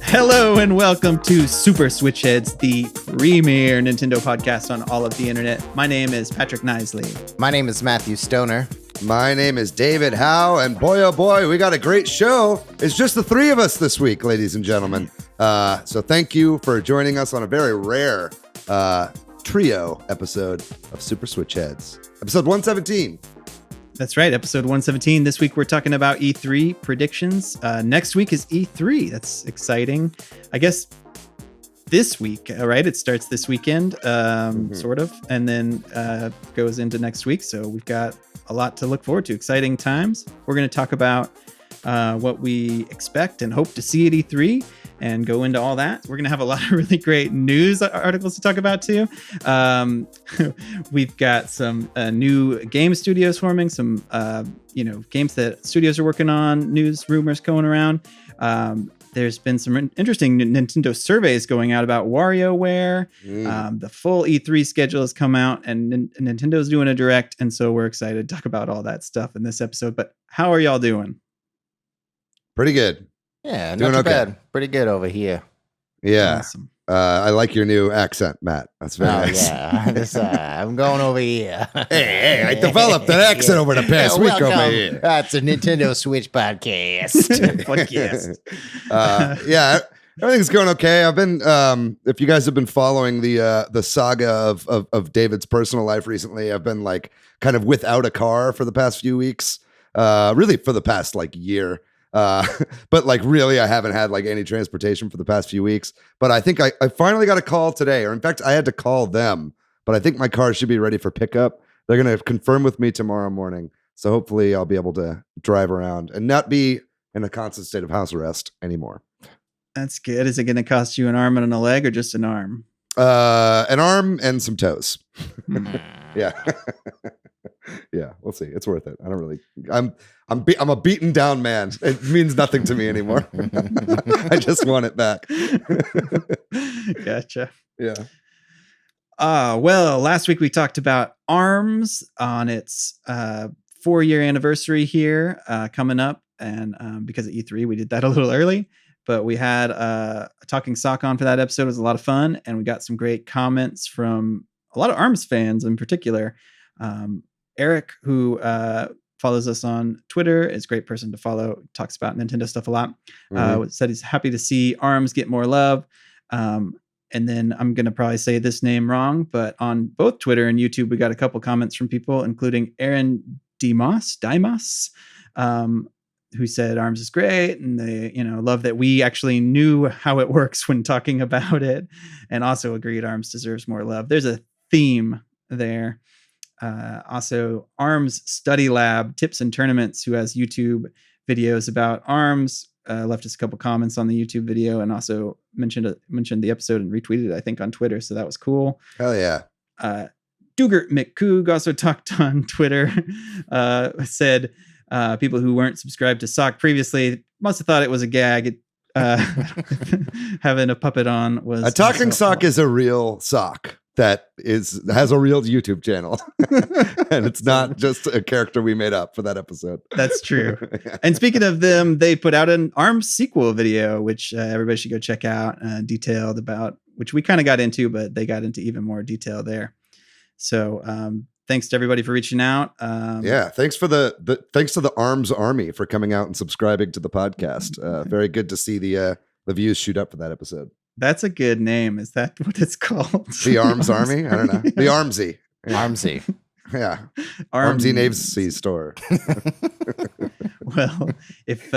Hello and welcome to Super Switch Headz, the premier Nintendo podcast on all of the internet. My name is Patrick Knisley. My name is Matthew Stoner. My name is David Howe, and boy, oh boy, we got a great show. It's just the three of us this week, ladies and gentlemen. So thank you for joining us on a very rare trio episode of Super Switch Headz. Episode 117. That's right, episode 117. This week we're talking about E3 predictions. Next week is E3. That's exciting. I guess this week, right? It starts this weekend, sort of, and then goes into next week. So we've got a lot to look forward to. Exciting times. We're going to talk about what we expect and hope to see at E3 and go into all that. We're going to have a lot of really great news articles to talk about too. We've got some new game studios forming, some games that studios are working on, news rumors going around. There's been some interesting Nintendo surveys going out about WarioWare. The full E3 schedule has come out, and Nintendo's doing a direct, and so we're excited to talk about all that stuff in this episode. But how are y'all doing? Pretty good. Yeah, not too bad. Pretty good over here. Yeah. Awesome. I like your new accent, Matt. That's very nice. Yeah. I'm going over here. Hey, I developed an accent over the past week over here. That's a Nintendo Switch podcast. Yeah, everything's going okay. I've been, if you guys have been following the saga of David's personal life recently, I've been like kind of without a car for the past few weeks. Really for the past like year. But like really I haven't had like any transportation for the past few weeks, but I think I finally got a call today, or in fact I had to call them, but I think my car should be ready for pickup. They're going to confirm with me tomorrow morning. So hopefully I'll be able to drive around and not be in a constant state of house arrest anymore. That's good. Is it going to cost you an arm and a leg or just an arm? An arm and some toes. Yeah. Yeah, we'll see. It's worth it. I don't really. I'm a beaten down man. It means nothing to me anymore. I just want it back. Gotcha. Yeah. Well, last week we talked about ARMS on its 4-year anniversary here coming up, and because of E3, we did that a little early. But we had a Talking Sock on for that episode. It was a lot of fun, and we got some great comments from a lot of ARMS fans in particular. Eric, who follows us on Twitter, is a great person to follow, talks about Nintendo stuff a lot, said he's happy to see ARMS get more love. And then I'm going to probably say this name wrong, but on both Twitter and YouTube, we got a couple comments from people, including Aaron Dimos, who said ARMS is great, and they, love that we actually knew how it works when talking about it, and also agreed ARMS deserves more love. There's a theme there. Also, ARMS Study Lab Tips and Tournaments, who has YouTube videos about ARMS, left us a couple comments on the YouTube video, and also mentioned the episode and retweeted it, I think, on Twitter. So that was cool. Hell yeah. Dugert McCoog also talked on Twitter, said people who weren't subscribed to Sock previously must have thought it was a gag. Having a puppet on was a talking sock is a real sock that has a real YouTube channel. And it's not just a character we made up for that episode. That's true. And speaking of them, they put out an ARMS sequel video, which everybody should go check out, detailed about, which we kind of got into, but they got into even more detail there. So thanks to everybody for reaching out. Yeah, thanks to the ARMS Army for coming out and subscribing to the podcast. Very good to see the views shoot up for that episode. That's a good name. Is that what it's called? The ARMS Army? I don't know. The Armsy. Armsy. Yeah. Armsy Navesy store. Well, if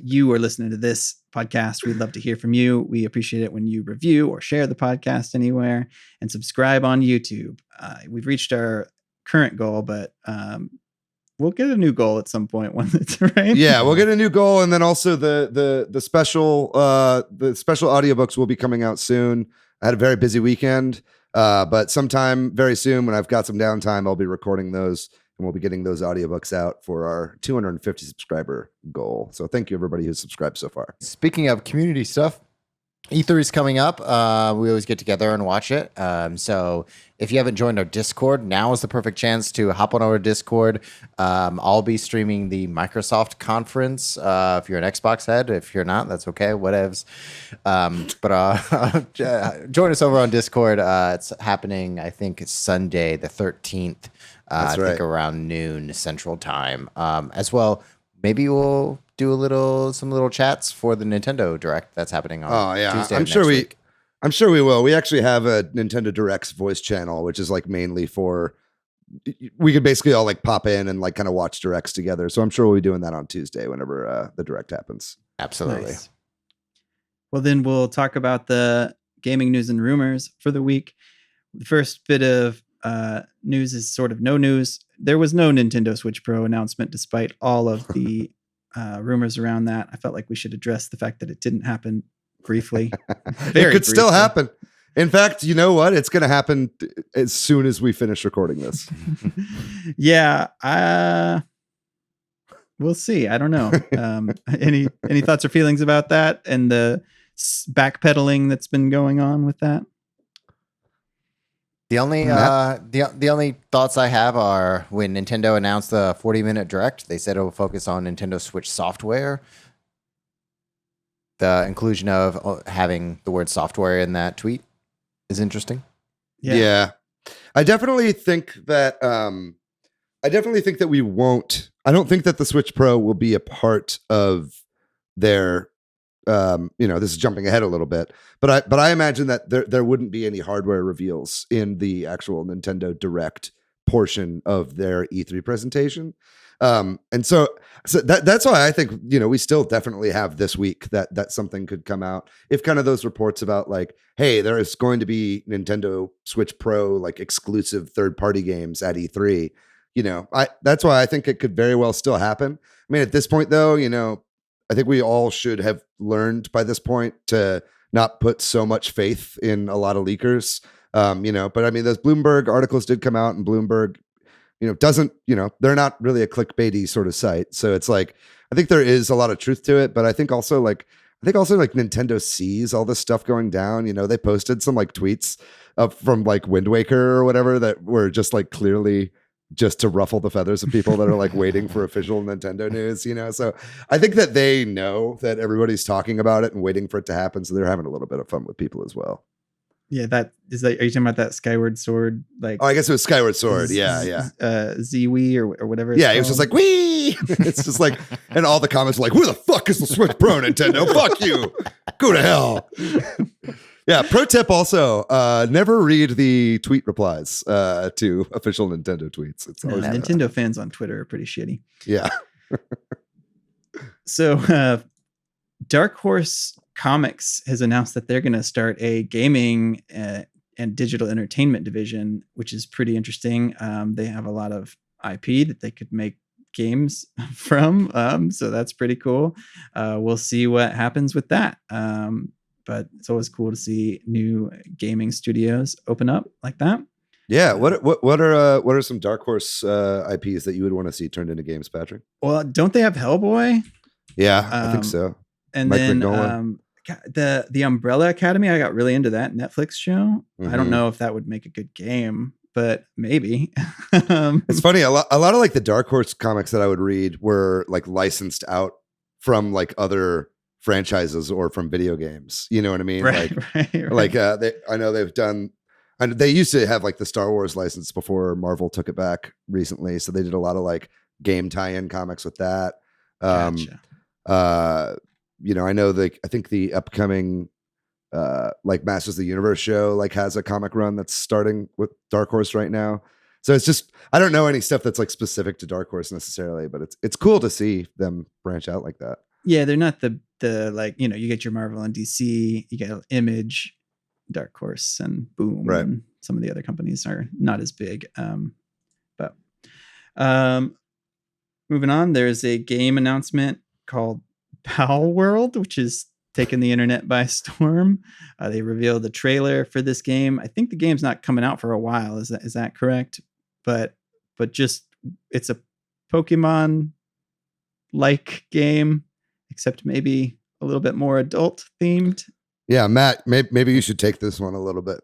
you are listening to this podcast, we'd love to hear from you. We appreciate it when you review or share the podcast anywhere, and subscribe on YouTube. We've reached our current goal, but we'll get a new goal at some point when it's right. Yeah, we'll get a new goal, and then also the special audiobooks will be coming out soon. I had a very busy weekend, but sometime very soon when I've got some downtime, I'll be recording those, and we'll be getting those audiobooks out for our 250 subscriber goal. So thank you everybody who's subscribed so far. Speaking of community stuff, E3 is coming up. We always get together and watch it. So if you haven't joined our Discord, now is the perfect chance to hop on our Discord. I'll be streaming the Microsoft conference. If you're an Xbox head, if you're not, that's okay. Whatevs. But join us over on Discord. It's happening, I think, it's Sunday the 13th. I think around noon Central Time. As well, maybe we'll do some little chats for the Nintendo Direct that's happening on Tuesday. I'm sure we will. We actually have a Nintendo Direct's voice channel, which is like mainly for, we could basically all like pop in and like kind of watch Directs together. So I'm sure we'll be doing that on Tuesday whenever the Direct happens. Absolutely. Nice. Well, then we'll talk about the gaming news and rumors for the week. The first bit of news is sort of no news. There was no Nintendo Switch Pro announcement despite all of the rumors around that. I felt like we should address the fact that it didn't happen briefly. It could still happen. In fact, you know what? It's going to happen as soon as we finish recording this. Yeah. We'll see. I don't know. Any thoughts or feelings about that and the backpedaling that's been going on with that? The only thoughts I have are when Nintendo announced the 40-minute Direct, they said it will focus on Nintendo Switch software. The inclusion of having the word software in that tweet is interesting. Yeah. I definitely think that we won't. I don't think that the Switch Pro will be a part of their this is jumping ahead a little bit, but I imagine that there wouldn't be any hardware reveals in the actual Nintendo Direct portion of their E3 presentation. And so that's why I think, we still definitely have this week that something could come out. If kind of those reports about like, hey, there is going to be Nintendo Switch Pro, like exclusive third-party games at E3, that's why I think it could very well still happen. I mean, at this point though, I think we all should have learned by this point to not put so much faith in a lot of leakers. But I mean, those Bloomberg articles did come out, and Bloomberg, they're not really a clickbaity sort of site. So it's like, I think there is a lot of truth to it, but I think also like Nintendo sees all this stuff going down. They posted some like tweets from like Wind Waker or whatever that were just like clearly just to ruffle the feathers of people that are like waiting for official Nintendo news, So I think that they know that everybody's talking about it and waiting for it to happen. So they're having a little bit of fun with people as well. Yeah, are you talking about that Skyward Sword? Like, I guess it was Skyward Sword. Yeah. ZWii or whatever. Yeah, it was just like, wee. It's just like, and all the comments were like, who the fuck is the Switch Pro, Nintendo? Fuck you. Go to hell. Yeah, pro tip also, never read the tweet replies to official Nintendo tweets. It's always Nintendo fans on Twitter are pretty shitty. Yeah. So Dark Horse Comics has announced that they're going to start a gaming and digital entertainment division, which is pretty interesting. They have a lot of IP that they could make games from. So that's pretty cool. We'll see what happens with that. But it's always cool to see new gaming studios open up like that. Yeah. What are some Dark Horse IPs that you would want to see turned into games, Patrick? Well, don't they have Hellboy? Yeah, I think so. And Mike then the Umbrella Academy, I got really into that Netflix show. Mm-hmm. I don't know if that would make a good game, but maybe. It's funny. A lot of like the Dark Horse comics that I would read were like licensed out from like other franchises or from video games. You know what I mean? Right. I know they've done, and they used to have like the Star Wars license before Marvel took it back recently. So they did a lot of like game tie-in comics with that. Gotcha. I know I think the upcoming like Masters of the Universe show like has a comic run that's starting with Dark Horse right now. So it's just, I don't know any stuff that's like specific to Dark Horse necessarily, but it's cool to see them branch out like that. Yeah, they're not the like, you get your Marvel and DC, you get Image, Dark Horse, and Boom. Right. And some of the other companies are not as big. But moving on, there's a game announcement called Palworld, which is taking the internet by storm. They revealed the trailer for this game. I think the game's not coming out for a while. Is that correct? But just, it's a Pokemon like game, except maybe a little bit more adult themed. Yeah, Matt, maybe you should take this one a little bit.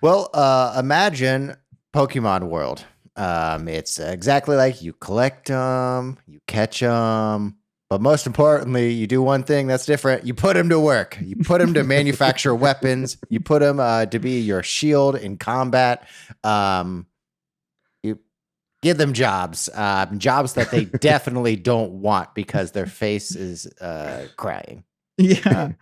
Well, imagine Pokemon World. It's exactly like you collect them, you catch them, but most importantly, you do one thing that's different. You put them to work. You put them to manufacture weapons. You put them to be your shield in combat. You give them jobs, jobs that they definitely don't want because their face is crying. Yeah.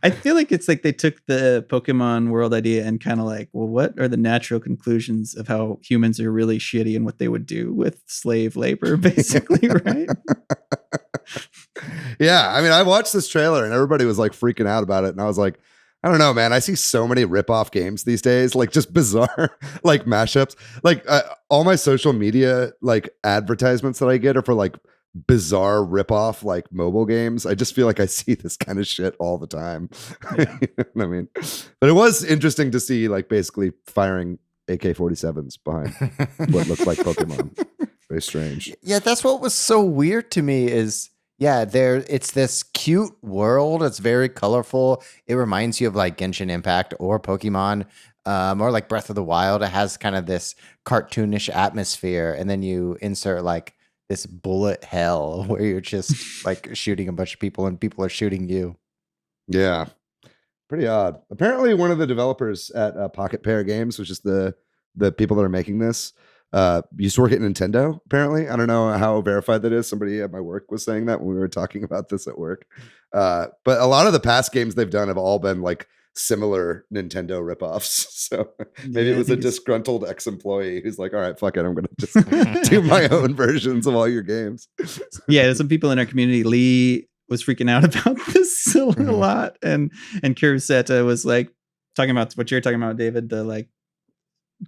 I feel like it's like they took the Pokemon World idea and kind of like, well, what are the natural conclusions of how humans are really shitty and what they would do with slave labor, basically, right? Yeah, I mean, I watched this trailer and everybody was like freaking out about it, and I was like, I don't know, man. I see so many rip-off games these days, like just bizarre, like mashups. Like all my social media like advertisements that I get are for like bizarre rip-off like mobile games. I just feel like I see this kind of shit all the time. Yeah. You know what I mean, but it was interesting to see like basically firing AK-47s behind what looked like Pokemon. Very strange. Yeah, that's what was so weird to me is, yeah, it's this cute world. It's very colorful. It reminds you of like Genshin Impact or Pokemon, or like Breath of the Wild. It has kind of this cartoonish atmosphere, and then you insert like this bullet hell where you're just like shooting a bunch of people and people are shooting you. Yeah, pretty odd. Apparently, one of the developers at Pocket Pair Games, which is the people that are making this, used to work at Nintendo. Apparently, I don't know how verified that is. Somebody at my work was saying that when we were talking about this at work. But a lot of the past games they've done have all been like similar Nintendo ripoffs. So maybe it was a disgruntled ex-employee who's like, all right, fuck it, I'm gonna just do my own versions of all your games. Yeah, some people in our community, Lee was freaking out about this a lot, and Kuroseta was like talking about what you're talking about, David, the like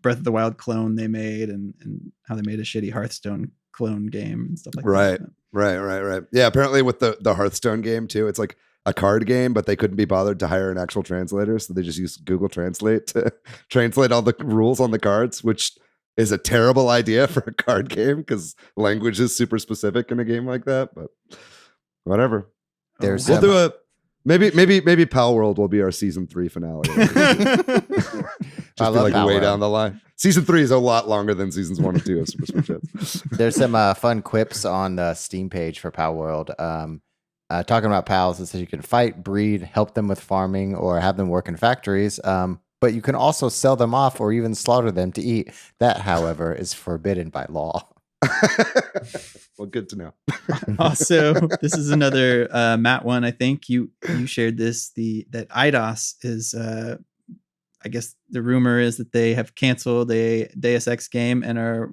Breath of the Wild clone they made, and how they made a shitty Hearthstone clone game and stuff like that. Right. Yeah, apparently with the Hearthstone game too, it's like a card game, but they couldn't be bothered to hire an actual translator, so they just used Google Translate to translate all the rules on the cards, which is a terrible idea for a card game because language is super specific in a game like that. But whatever. We'll do a maybe Palworld will be our season 3 finale. Just be like way down the line. Season 3 is a lot longer than seasons 1 and 2 of Super Switch Headz. There's some fun quips on the Steam page for Palworld. Talking about pals, it says you can fight, breed, help them with farming, or have them work in factories. But you can also sell them off or even slaughter them to eat. That, however, is forbidden by law. Well, good to know. Also, this is another Matt one. I think you shared this. That IDOS is. I guess the rumor is that they have canceled a Deus Ex game and are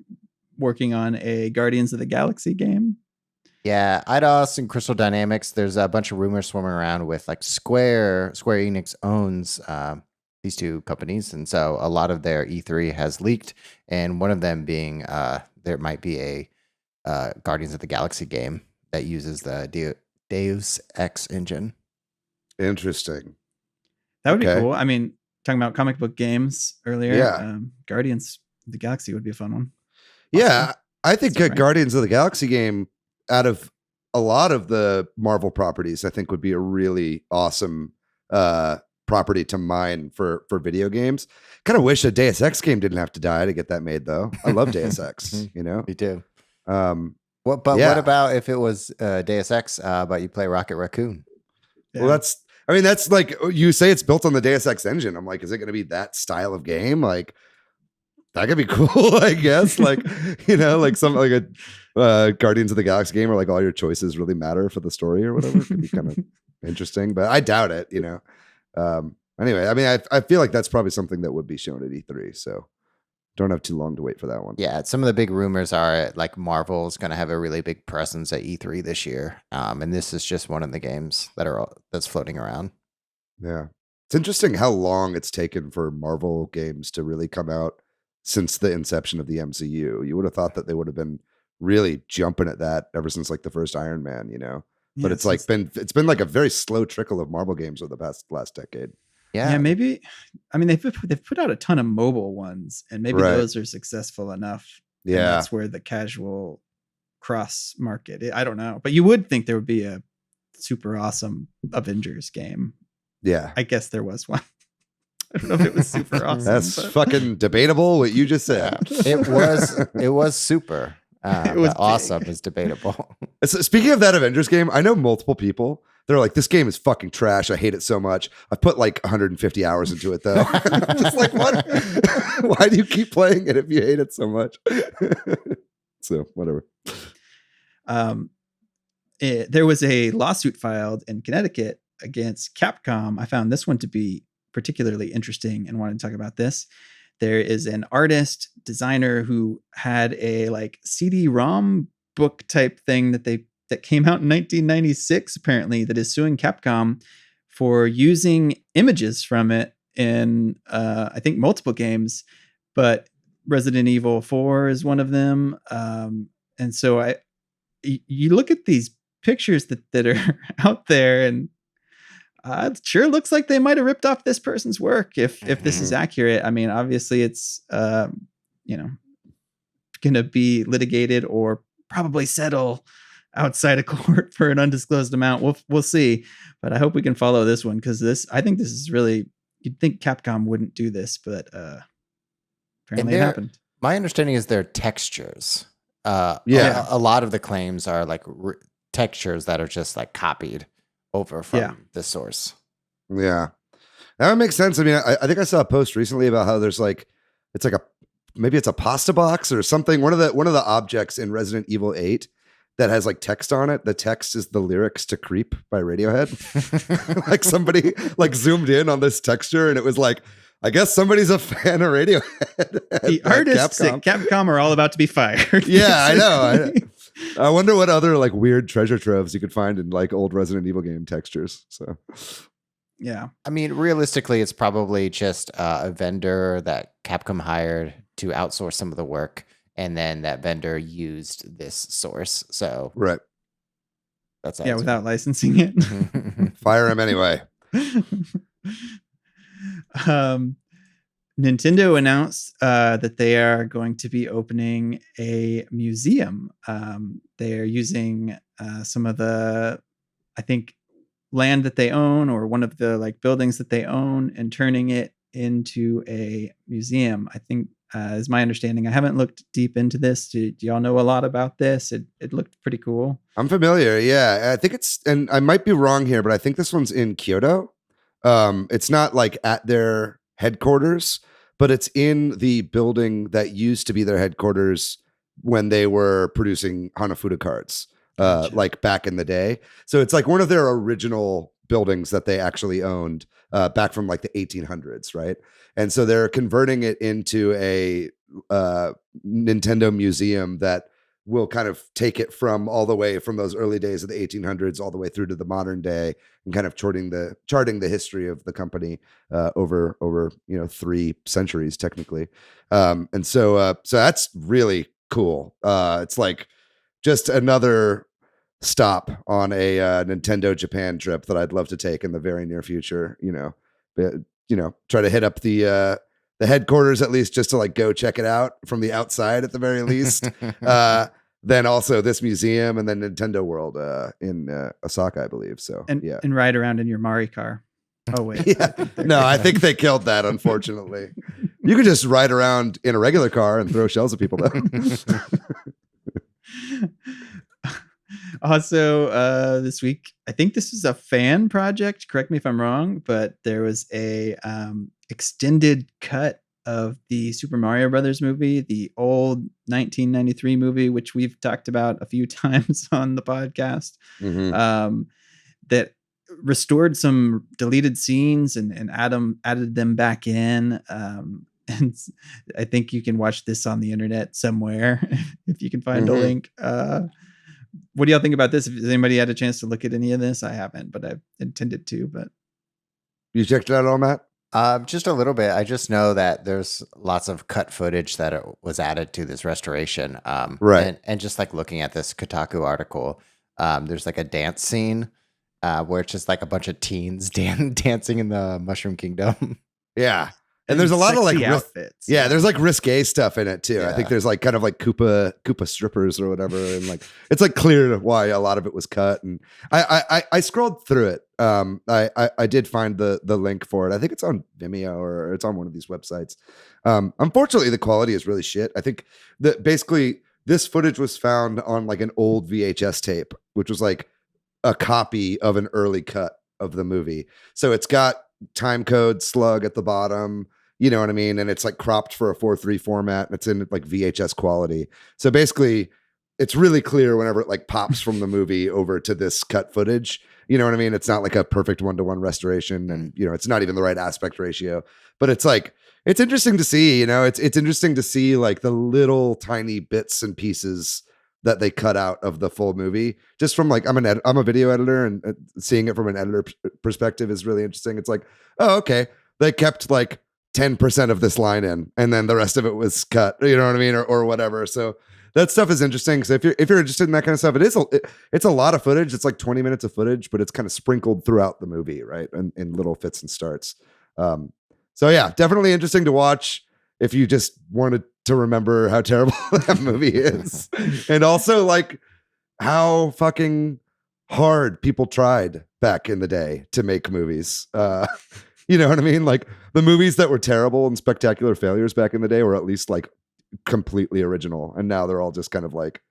working on a Guardians of the Galaxy game. Yeah, IDOS and Crystal Dynamics. There's a bunch of rumors swimming around with like Square Enix owns these two companies, and so a lot of their E3 has leaked, and one of them being there might be a Guardians of the Galaxy game that uses the Deus Ex engine. Interesting. That would be cool. I mean, talking about comic book games earlier, yeah. Guardians of the Galaxy would be a fun one. Yeah, I think Guardians of the Galaxy game, out of a lot of the Marvel properties, I think would be a really awesome property to mine for video games. Kind of wish a Deus Ex game didn't have to die to get that made, though. I love Deus Ex, you know? Me too. What about if it was Deus Ex, but you play Rocket Raccoon? Yeah. Well, that's like, you say it's built on the Deus Ex engine. I'm like, is it going to be that style of game? Like, that could be cool, I guess. Like, you know, like something like a Guardians of the Galaxy game where like all your choices really matter for the story or whatever. It could be kind of interesting, but I doubt it, you know. Anyway, I mean, I feel like that's probably something that would be shown at E3, so don't have too long to wait for that one. Yeah, some of the big rumors are like Marvel's going to have a really big presence at E3 this year, and this is just one of the games that's floating around. Yeah, it's interesting how long it's taken for Marvel games to really come out since the inception of the MCU. You would have thought that they would have been really jumping at that ever since like the first Iron Man, you know. Yeah, but it's been like a very slow trickle of Marvel games over the last decade. Yeah, maybe. I mean, they've put out a ton of mobile ones, and maybe those are successful enough. Yeah, that's where the casual cross market. I don't know, but you would think there would be a super awesome Avengers game. Yeah. I guess there was one. I don't know if it was super awesome. That's fucking debatable what you just said. It was super. It was awesome is debatable. Speaking of that Avengers game, I know multiple people. They're like, this game is fucking trash. I hate it so much. I've put like 150 hours into it though. I'm just like, what? Why do you keep playing it if you hate it so much? So whatever. There was a lawsuit filed in Connecticut against Capcom. I found this one to be particularly interesting and wanted to talk about this. There is an artist designer who had a like CD-ROM book type thing that came out in 1996 apparently, that is suing Capcom for using images from it in I think multiple games, but Resident Evil 4 is one of them. And so you look at these pictures that are out there, and it sure looks like they might have ripped off this person's work if this is accurate. I mean, obviously it's gonna be litigated or probably settle outside of court for an undisclosed amount. We'll see, but I hope we can follow this one, because I think this is really, you'd think Capcom wouldn't do this, but apparently it happened. My understanding is they're textures. A lot of the claims are like textures that are just like copied over from the source. Yeah, that makes sense. I mean, I think I saw a post recently about how there's like, it's like maybe it's a pasta box or something. One of the objects in Resident Evil 8 that has like text on it. The text is the lyrics to "Creep" by Radiohead. Like somebody like zoomed in on this texture, and it was like, I guess somebody's a fan of Radiohead. The artists at Capcom are all about to be fired. Yeah, I know. I wonder what other like weird treasure troves you could find in like old Resident Evil game textures. So, yeah. I mean, realistically, it's probably just a vendor that Capcom hired to outsource some of the work, and then that vendor used this source. So, right. That's without licensing it. Fire him anyway. Nintendo announced that they are going to be opening a museum. They are using some of the, I think, land that they own, or one of the like buildings that they own, and turning it into a museum. I think is my understanding. I haven't looked deep into this. Do y'all know a lot about this? It looked pretty cool. I'm familiar. Yeah, I think it's, and I might be wrong here, but I think this one's in Kyoto. It's not like at their headquarters, but it's in the building that used to be their headquarters when they were producing Hanafuda cards, gotcha. Like back in the day. So it's like one of their original buildings that they actually owned back from like the 1800s, right? And so they're converting it into a Nintendo museum that will kind of take it from all the way from those early days of the 1800s all the way through to the modern day, and kind of charting the history of the company over 3 centuries technically. And so that's really cool. It's like just another stop on a Nintendo Japan trip that I'd love to take in the very near future. Try to hit up the headquarters at least, just to like go check it out from the outside at the very least. Then also this museum, and then Nintendo World in Osaka, I believe. So and ride around in your Mari car. Oh wait, yeah. I think they killed that. Unfortunately, you could just ride around in a regular car and throw shells at people, though. Also, this week, I think this is a fan project. Correct me if I'm wrong, but there was a extended cut of the Super Mario Brothers movie, the old 1993 movie, which we've talked about a few times on the podcast, that restored some deleted scenes and added them back in. And I think you can watch this on the internet somewhere if you can find a link. What do y'all think about this? Has anybody had a chance to look at any of this? I haven't, but I've intended to. But you checked it out, all Matt? Just a little bit. I just know that there's lots of cut footage that was added to this restoration. Right. And just like looking at this Kotaku article, there's like a dance scene where it's just like a bunch of teens dancing in the Mushroom Kingdom. Yeah. And there's a lot of like outfits. There's like risque stuff in it too. Yeah. I think there's like kind of like Koopa strippers or whatever, and like it's like clear why a lot of it was cut. And I scrolled through it. I did find the link for it. I think it's on Vimeo or it's on one of these websites. Unfortunately, the quality is really shit. I think that basically this footage was found on like an old VHS tape, which was like a copy of an early cut of the movie. So it's got time code slug at the bottom, you know what I mean? And it's like cropped for a 4:3 format. And it's in like VHS quality. So basically it's really clear whenever it like pops from the movie over to this cut footage, you know what I mean? It's not like a perfect 1-to-1 restoration, and you know, it's not even the right aspect ratio, but it's like, it's interesting to see, you know, it's interesting to see like the little tiny bits and pieces that they cut out of the full movie. Just from like, I'm a video editor, and seeing it from an editor perspective is really interesting. It's like, oh, okay, they kept like 10% of this line in, and then the rest of it was cut, you know what I mean? Or whatever. So that stuff is interesting. So if you're interested in that kind of stuff, it's a lot of footage. It's like 20 minutes of footage, but it's kind of sprinkled throughout the movie, right? And in little fits and starts. So yeah, definitely interesting to watch if you just wanted to remember how terrible that movie is. And also like how fucking hard people tried back in the day to make movies. You know what I mean? Like the movies that were terrible and spectacular failures back in the day were at least like completely original. And now they're all just kind of like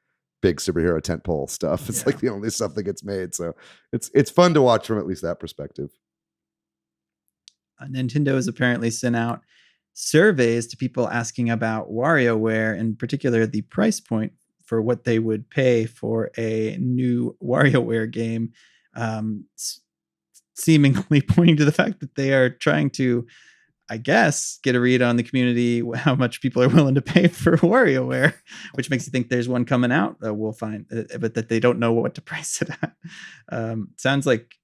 big superhero tentpole stuff. It's like the only stuff that gets made. So it's fun to watch from at least that perspective. Nintendo has apparently sent out surveys to people asking about WarioWare, in particular the price point for what they would pay for a new WarioWare game, seemingly pointing to the fact that they are trying to, I guess, get a read on the community, how much people are willing to pay for WarioWare, which makes you think there's one coming out. We'll find, but that they don't know what to price it at. Sounds like,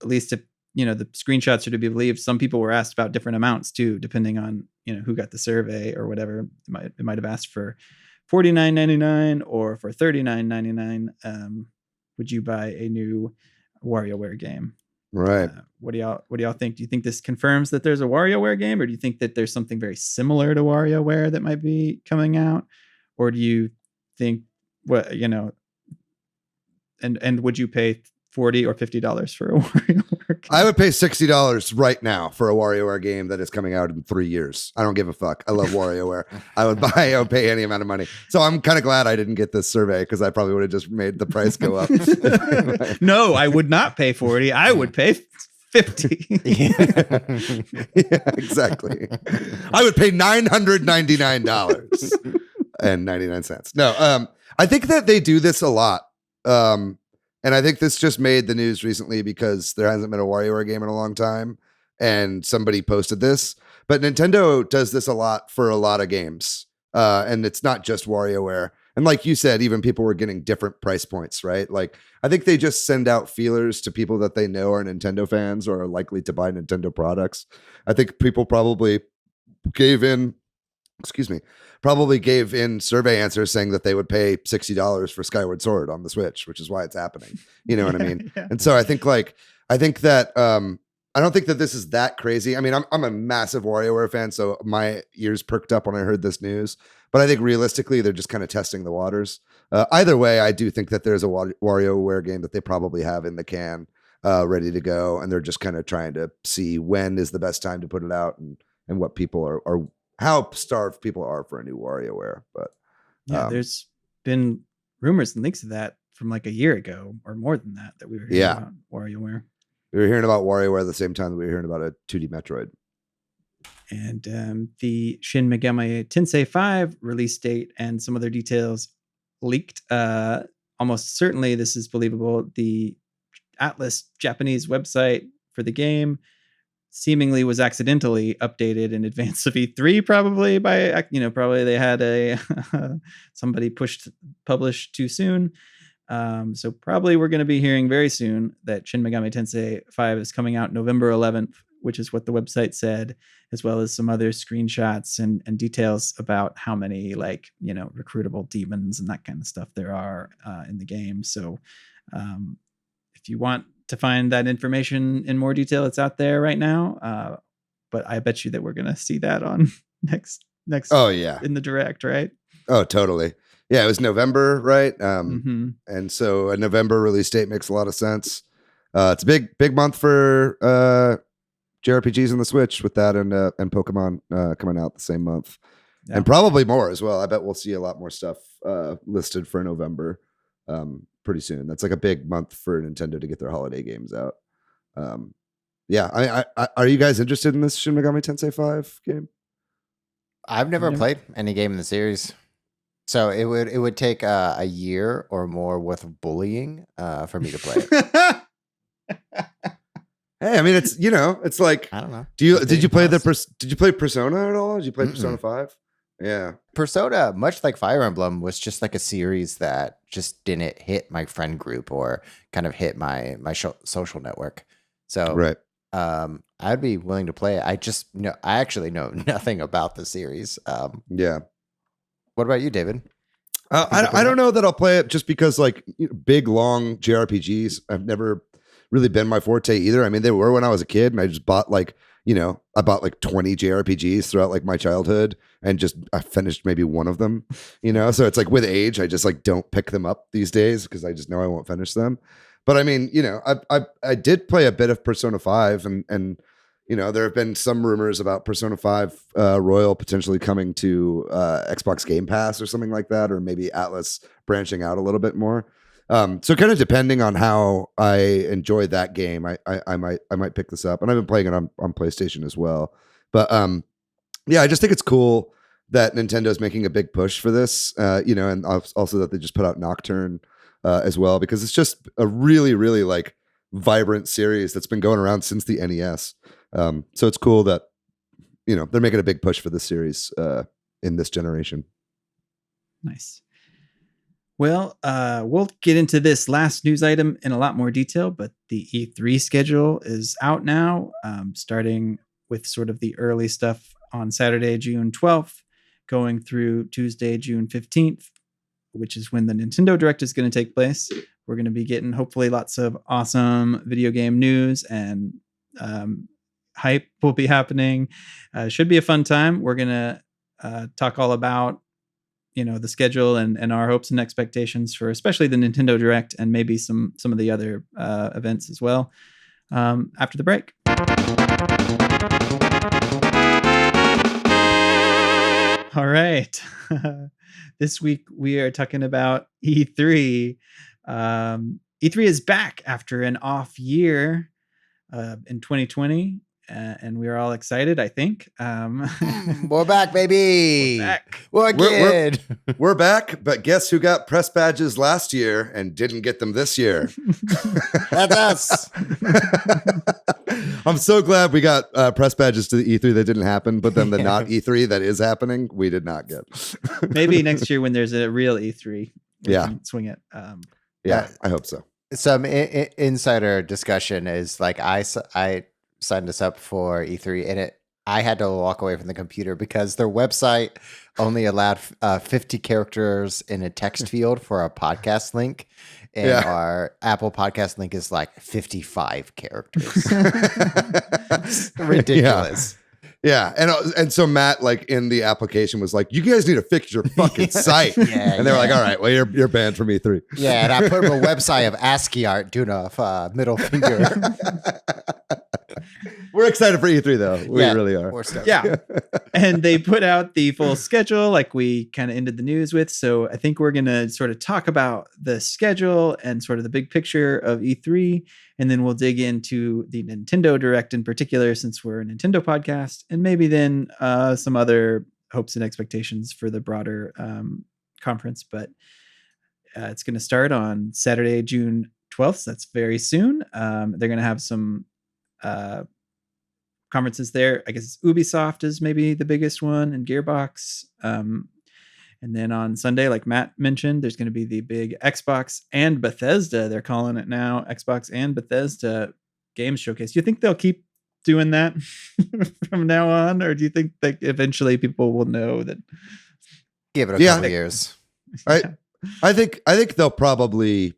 at least if you know the screenshots are to be believed, some people were asked about different amounts too, depending on you know who got the survey or whatever. It might have asked for $49.99 or for $39.99. Would you buy a new WarioWare game? Right. What do y'all think? Do you think this confirms that there's a WarioWare game, or do you think that there's something very similar to WarioWare that might be coming out, or do you think what you know? And would you pay $40 or $50 for a WarioWare game? I would pay $60 right now for a WarioWare game that is coming out in 3 years. I don't give a fuck. I love WarioWare. I would pay any amount of money. So I'm kind of glad I didn't get this survey, because I probably would have just made the price go up. No, I would not pay 40. I would pay 50. Yeah, exactly. I would pay $999.99. No, I think that they do this a lot. And I think this just made the news recently because there hasn't been a WarioWare game in a long time, and somebody posted this. But Nintendo does this a lot for a lot of games, and it's not just WarioWare. And like you said, even people were getting different price points, right? Like I think they just send out feelers to people that they know are Nintendo fans or are likely to buy Nintendo products. I think people probably gave in survey answers saying that they would pay $60 for Skyward Sword on the Switch, which is why it's happening. You know what I mean? Yeah. And so I think that I don't think that this is that crazy. I mean, I'm a massive WarioWare fan, so my ears perked up when I heard this news. But I think realistically, they're just kind of testing the waters. Either way, I do think that there's a WarioWare game that they probably have in the can, ready to go, and they're just kind of trying to see when is the best time to put it out and what people are how starved people are for a new WarioWare. But yeah, there's been rumors and leaks of that from like a year ago or more than that we were hearing about WarioWare. We were hearing about WarioWare at the same time that we were hearing about a 2D Metroid. And the Shin Megami Tensei 5 release date and some other details leaked. Almost certainly this is believable. The Atlas Japanese website for the game seemingly was accidentally updated in advance of E3, probably by, probably they had somebody published too soon. So probably we're going to be hearing very soon that Shin Megami Tensei 5 is coming out November 11th, which is what the website said, as well as some other screenshots and details about how many recruitable demons and that kind of stuff there are in the game. So if you want to find that information in more detail, it's out there right now. but I bet you that we're gonna see that on next. Oh yeah, in the direct, right? Oh, totally. Yeah, it was November, right? And so a November release date makes a lot of sense. It's a big month for JRPGs on the Switch with that and Pokemon coming out the same month, and probably more as well. I bet we'll see a lot more stuff listed for November pretty soon. That's like a big month for Nintendo to get their holiday games out. Yeah, I are you guys interested in this Shin Megami Tensei 5 game? I've never played any game in the series, so it would take a year or more worth of bullying for me to play it. Hey, I mean, it's it's like, I don't know. Did you play Persona at all? Did you play Persona 5? Yeah, Persona, much like Fire Emblem, was just like a series that just didn't hit my friend group or kind of hit my social network. So right. I'd be willing to play it. I actually know nothing about the series. Yeah. What about you, David? I don't know that I'll play it just because like big, long JRPGs I've never really been my forte either. I mean, they were when I was a kid and I just bought like 20 JRPGs throughout like my childhood and I finished maybe one of them, so it's like with age, I just like don't pick them up these days because I just know I won't finish them. But I mean, I did play a bit of Persona 5 and there have been some rumors about Persona 5 Royal potentially coming to Xbox Game Pass or something like that, or maybe Atlas branching out a little bit more. So kind of depending on how I enjoy that game, I might pick this up. And I've been playing it on PlayStation as well. But yeah, I just think it's cool that Nintendo's making a big push for this, and also that they just put out Nocturne as well, because it's just a really, really like vibrant series that's been going around since the NES. So it's cool that, they're making a big push for this series in this generation. Nice. Well, we'll get into this last news item in a lot more detail, but the E3 schedule is out now, starting with sort of the early stuff on Saturday, June 12th, going through Tuesday, June 15th, which is when the Nintendo Direct is going to take place. We're going to be getting hopefully lots of awesome video game news, and hype will be happening. Should be a fun time. We're going to talk all about the schedule and our hopes and expectations for especially the Nintendo Direct and maybe some of the other events as well after the break. All right. This week we are talking about E3. E3 is back after an off year in 2020. And we are all excited, I think. We're back, baby. We're back. We're back, but guess who got press badges last year and didn't get them this year? That's us. I'm so glad we got press badges to the E3 that didn't happen, but then the not E3 that is happening, we did not get. Maybe next year when there's a real E3, we can swing it. Yeah, I hope so. Some insider discussion is like I signed us up for E3 and I had to walk away from the computer because their website only allowed 50 characters in a text field for a podcast link. And our Apple podcast link is like 55 characters. Ridiculous. Yeah. And so Matt, like in the application was like, you guys need to fix your fucking site. And they were like, all right, well, you're banned from E3. Yeah. And I put up a website of ASCII art doing a middle finger. We're excited for E3 though. We really are. Yeah. And they put out the full schedule like we kind of ended the news with. So I think we're going to sort of talk about the schedule and sort of the big picture of E3. And then we'll dig into the Nintendo Direct in particular, since we're a Nintendo podcast, and maybe then some other hopes and expectations for the broader conference. But it's going to start on Saturday, June 12th. So that's very soon. They're going to have some conferences there. I guess Ubisoft is maybe the biggest one, and Gearbox. And then on Sunday, like Matt mentioned, there's going to be the big Xbox and Bethesda, they're calling it now, Xbox and Bethesda Games Showcase. Do you think they'll keep doing that from now on? Or do you think that eventually people will know that? Give it a couple years. I think they'll probably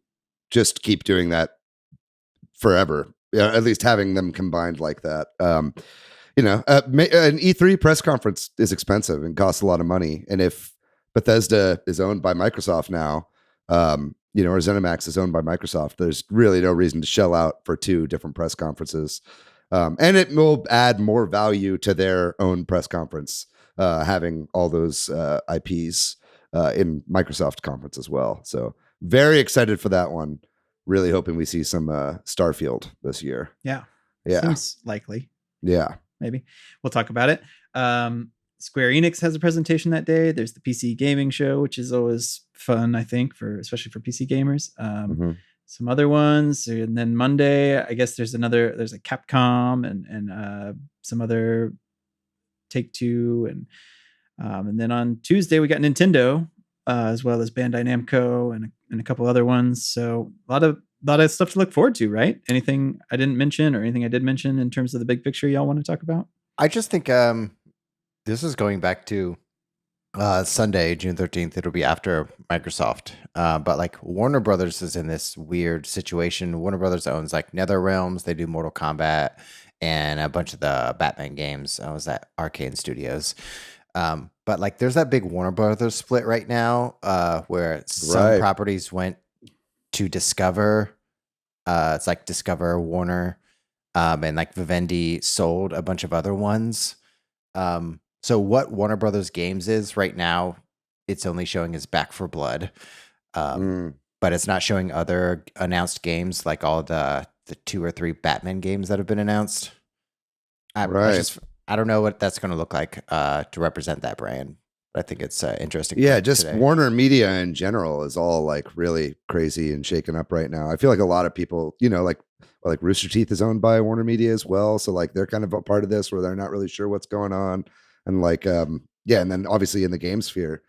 just keep doing that forever. Yeah, at least having them combined like that. an E3 press conference is expensive and costs a lot of money. And if Bethesda is owned by Microsoft now, or ZeniMax is owned by Microsoft, there's really no reason to shell out for 2 different press conferences. And it will add more value to their own press conference, having all those IPs in Microsoft conference as well. So very excited for that one. Really hoping we see some Starfield this year. Yeah. Yeah. Seems likely. Yeah. Maybe. We'll talk about it. Square Enix has a presentation that day. There's the PC gaming show, which is always fun, I think, especially for PC gamers. Some other ones. And then Monday, I guess there's a Capcom and some other Take-Two. And then on Tuesday, we got Nintendo, as well as Bandai Namco and a couple other ones. So a lot of stuff to look forward to, right? Anything I didn't mention or anything I did mention in terms of the big picture y'all want to talk about? I just think this is going back to Sunday, June 13th. It'll be after Microsoft. But like Warner Brothers is in this weird situation. Warner Brothers owns like NetherRealms. They do Mortal Kombat and a bunch of the Batman games. I was at Arcane Studios. But like there's that big Warner Brothers split right now where some properties went to Discover. It's like Discover, Warner, and like Vivendi sold a bunch of other ones. So what Warner Brothers Games is right now, it's only showing as Back for Blood, but it's not showing other announced games like all the 2 or 3 Batman games that have been announced. I don't know what that's going to look like to represent that brand. I think it's interesting. Yeah, just today. Warner Media in general is all like really crazy and shaken up right now. I feel like a lot of people, like Rooster Teeth is owned by Warner Media as well. So like they're kind of a part of this where they're not really sure what's going on. And like, and then obviously in the game sphere,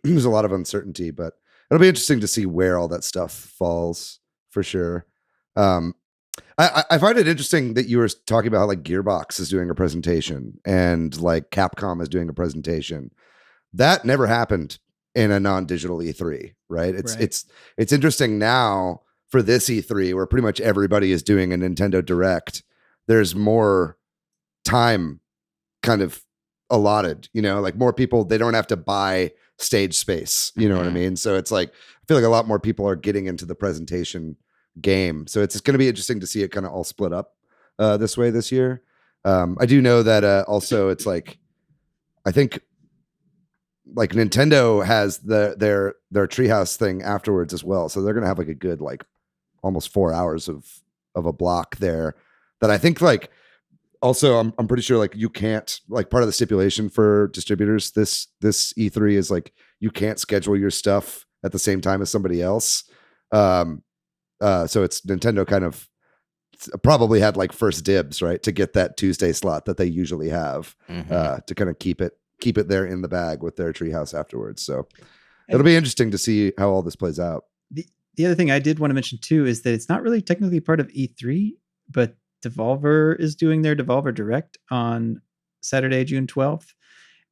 there's a lot of uncertainty, but it'll be interesting to see where all that stuff falls for sure. I find it interesting that you were talking about how like Gearbox is doing a presentation and like Capcom is doing a presentation. That never happened in a non-digital E3, right? It's interesting now for this E3 where pretty much everybody is doing a Nintendo Direct. There's more time kind of allotted, like more people, they don't have to buy stage space, you know what I mean? So it's like, I feel like a lot more people are getting into the presentation game. So it's going to be interesting to see it kind of all split up this way this year. I do know that also it's like, I think like Nintendo has their Treehouse thing afterwards as well. So they're going to have like a good, like almost 4 hours of a block there that I think like, also, I'm pretty sure like you can't, like part of the stipulation for distributors this E3 is like you can't schedule your stuff at the same time as somebody else. So it's Nintendo kind of probably had like first dibs, right, to get that Tuesday slot that they usually have to kind of keep it there in the bag with their Treehouse afterwards. So it'll be interesting to see how all this plays out. The other thing I did want to mention too is that it's not really technically part of E3, but Devolver is doing their Devolver Direct on Saturday, June 12th.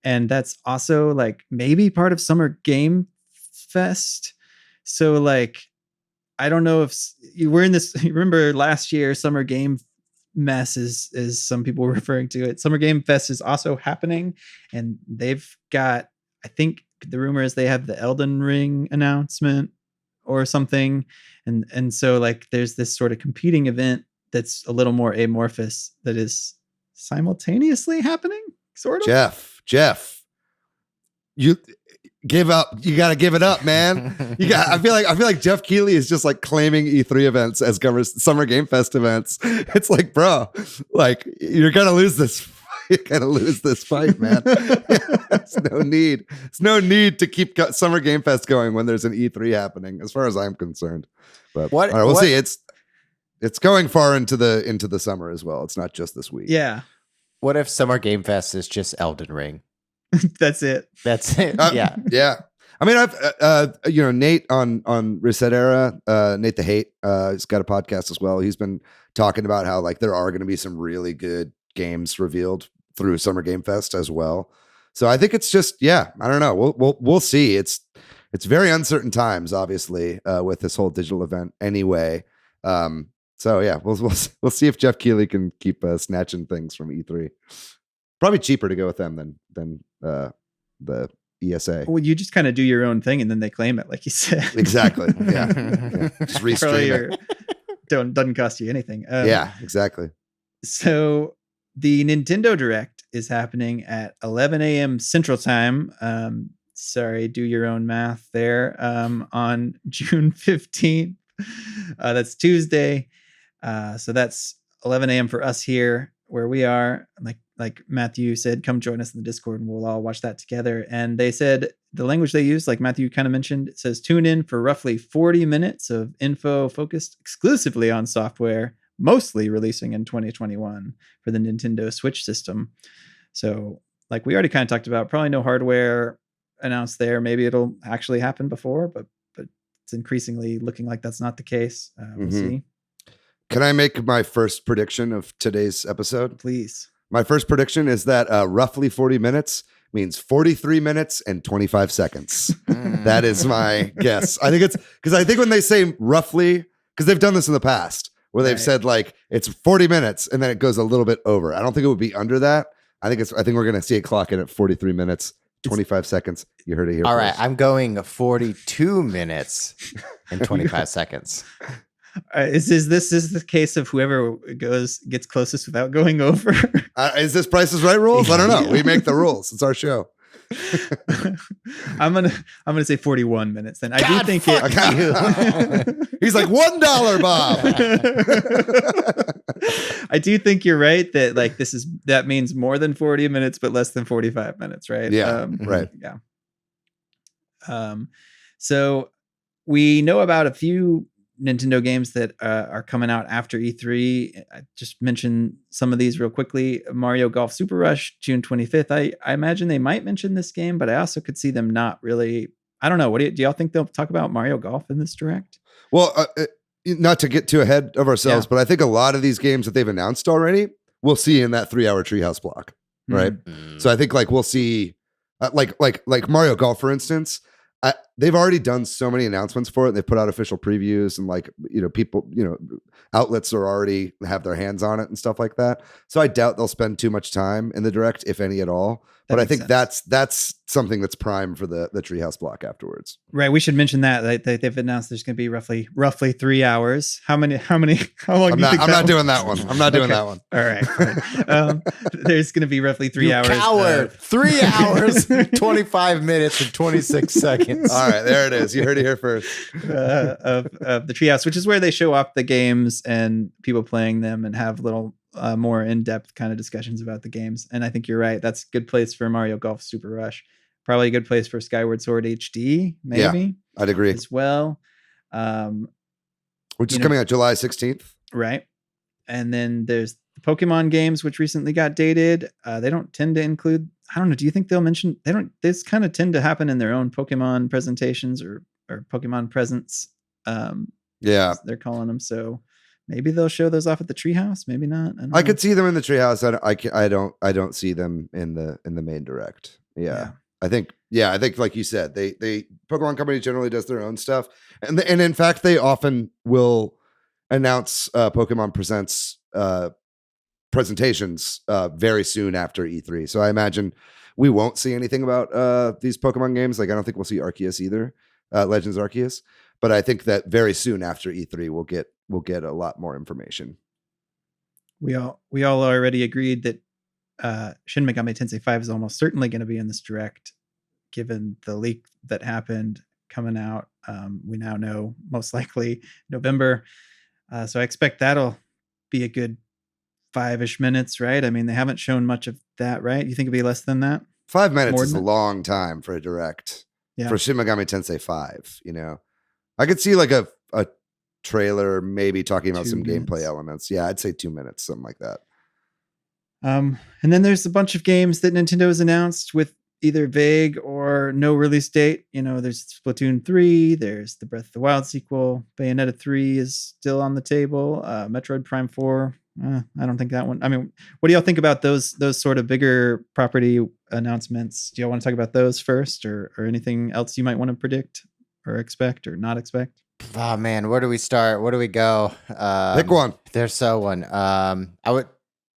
And that's also like maybe part of Summer Game Fest. So like, I don't know if you were in this, you remember last year, Summer Game Mess is some people were referring to it. Summer Game Fest is also happening and they've got, I think the rumor is they have the Elden Ring announcement or something. And so like, there's this sort of competing event that's a little more amorphous that is simultaneously happening, sort of. Jeff, you give up. You got to give it up, man. I feel like Jeff Keighley is just like claiming E3 events as Summer Game Fest events. It's like, bro, like you're gonna lose this. You're gonna lose this fight, man. There's no need. There's no need to keep Summer Game Fest going when there's an E3 happening, as far as I'm concerned. But all right, we'll see. It's going far into the summer as well. It's not just this week. Yeah. What if Summer Game Fest is just Elden Ring? That's it. Yeah. Yeah. I mean, I've Nate on Reset Era, Nate the Hate, he's got a podcast as well. He's been talking about how like there are going to be some really good games revealed through Summer Game Fest as well. So I think it's just, I don't know. We'll see. It's very uncertain times, obviously, with this whole digital event anyway. So yeah, we'll see if Jeff Keighley can keep snatching things from E3. Probably cheaper to go with them than the ESA. Well, you just kind of do your own thing and then they claim it, like you said. Exactly. Yeah. Just restream it. Doesn't cost you anything. Yeah, exactly. So the Nintendo Direct is happening at 11 a.m. Central Time. Sorry, do your own math there. On June 15th. That's Tuesday. So that's 11 a.m. for us here where we are. Like Matthew said, come join us in the Discord and we'll all watch that together. And they said the language they use, like Matthew kind of mentioned, it says tune in for roughly 40 minutes of info focused exclusively on software, mostly releasing in 2021 for the Nintendo Switch system. So like we already kind of talked about, probably no hardware announced there. Maybe it'll actually happen before, but it's increasingly looking like that's not the case. We'll see. Can I make my first prediction of today's episode? Please. My first prediction is that roughly 40 minutes means 43 minutes and 25 seconds. That is my guess. I think it's because I think when they say roughly, because they've done this in the past where they've said like it's 40 minutes and then it goes a little bit over. I don't think it would be under that. I think we're going to see it clock in at 43 minutes, 25 seconds. You heard it here. All right. I'm going 42 minutes and 25 seconds. Is this the case of whoever gets closest without going over? Is this Price is Right rules? I don't know. We make the rules. It's our show. I'm gonna say 41 minutes. Then I do think it. He's like $1, Bob. I do think you're right that like that means more than 40 minutes, but less than 45 minutes, right? Yeah, right. Yeah. So we know about a few Nintendo games that are coming out after E3. I just mentioned some of these real quickly. Mario Golf Super Rush, June 25th. I imagine they might mention this game, but I also could see them not really. I don't know. What do y'all think they'll talk about Mario Golf in this Direct? Well, not to get too ahead of ourselves, but I think a lot of these games that they've announced already, we'll see in that 3-hour Treehouse block, right? So I think like we'll see, like Mario Golf, for instance. They've already done so many announcements for it. They've put out official previews and people, outlets are already have their hands on it and stuff like that. So I doubt they'll spend too much time in the Direct, if any at all. But I think that's something that's prime for the Treehouse block afterwards. Right. We should mention that they've announced there's going to be roughly 3 hours. How long? I'm not doing that one. I'm not doing that one. All right. There's going to be roughly 3 hours. Coward. 3 hours, 25 minutes, and 26 seconds. All right, there it is. You heard it here first. Of the Treehouse, which is where they show off the games and people playing them and have little more in-depth kind of discussions about the games. And I think you're right. That's a good place for Mario Golf Super Rush. Probably a good place for Skyward Sword HD, maybe. Yeah, I'd agree. As well. Which is coming out July 16th. Right. And then there's the Pokemon games, which recently got dated. They don't tend to include, I don't know, do you think they'll mention, this kind of tend to happen in their own Pokemon presentations or Pokemon presents. Yeah. They're calling them. So maybe they'll show those off at the Treehouse. Maybe not. I could see them in the Treehouse. I don't see them in the main Direct. Yeah. I think like you said, they Pokemon Company generally does their own stuff. And in fact, they often will announce Pokemon Presents presentations very soon after E3. So I imagine we won't see anything about these Pokemon games. Like I don't think we'll see Arceus either, Legends Arceus. But I think that very soon after E3, we'll get a lot more information. We all already agreed that Shin Megami Tensei 5 is almost certainly going to be in this Direct, given the leak that happened coming out. We now know most likely November. So I expect that'll be a good 5-ish minutes, right? I mean, they haven't shown much of that, right? You think it'd be less than that? 5 minutes is a long time for a Direct. Yeah. For Shin Megami Tensei 5, I could see like a trailer maybe talking about some gameplay elements. Yeah, I'd say 2 minutes, something like that. And then there's a bunch of games that Nintendo has announced with either vague or no release date. There's Splatoon 3, there's the Breath of the Wild sequel, Bayonetta 3 is still on the table, Metroid Prime 4. I don't think that one. I mean, what do y'all think about those sort of bigger property announcements? Do y'all want to talk about those first or anything else you might want to predict or expect or not expect? Oh man, where do we start? Where do we go? Pick one. There's so one.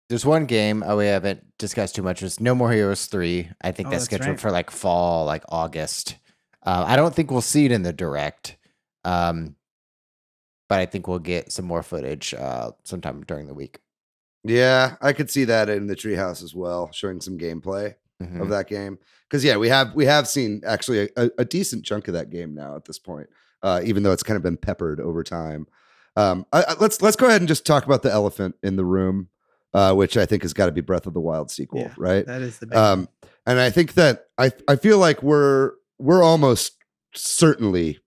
There's one game we haven't discussed too much. It's No More Heroes 3. I think that's scheduled for like fall, like August. I don't think we'll see it in the direct. But I think we'll get some more footage sometime during the week. Yeah, I could see that in the Treehouse as well, showing some gameplay of that game. Because we have seen actually a decent chunk of that game now at this point, even though it's kind of been peppered over time. Let's go ahead and just talk about the elephant in the room, which I think has got to be Breath of the Wild sequel, right? That is the big one. And I think that I feel like we're almost certainly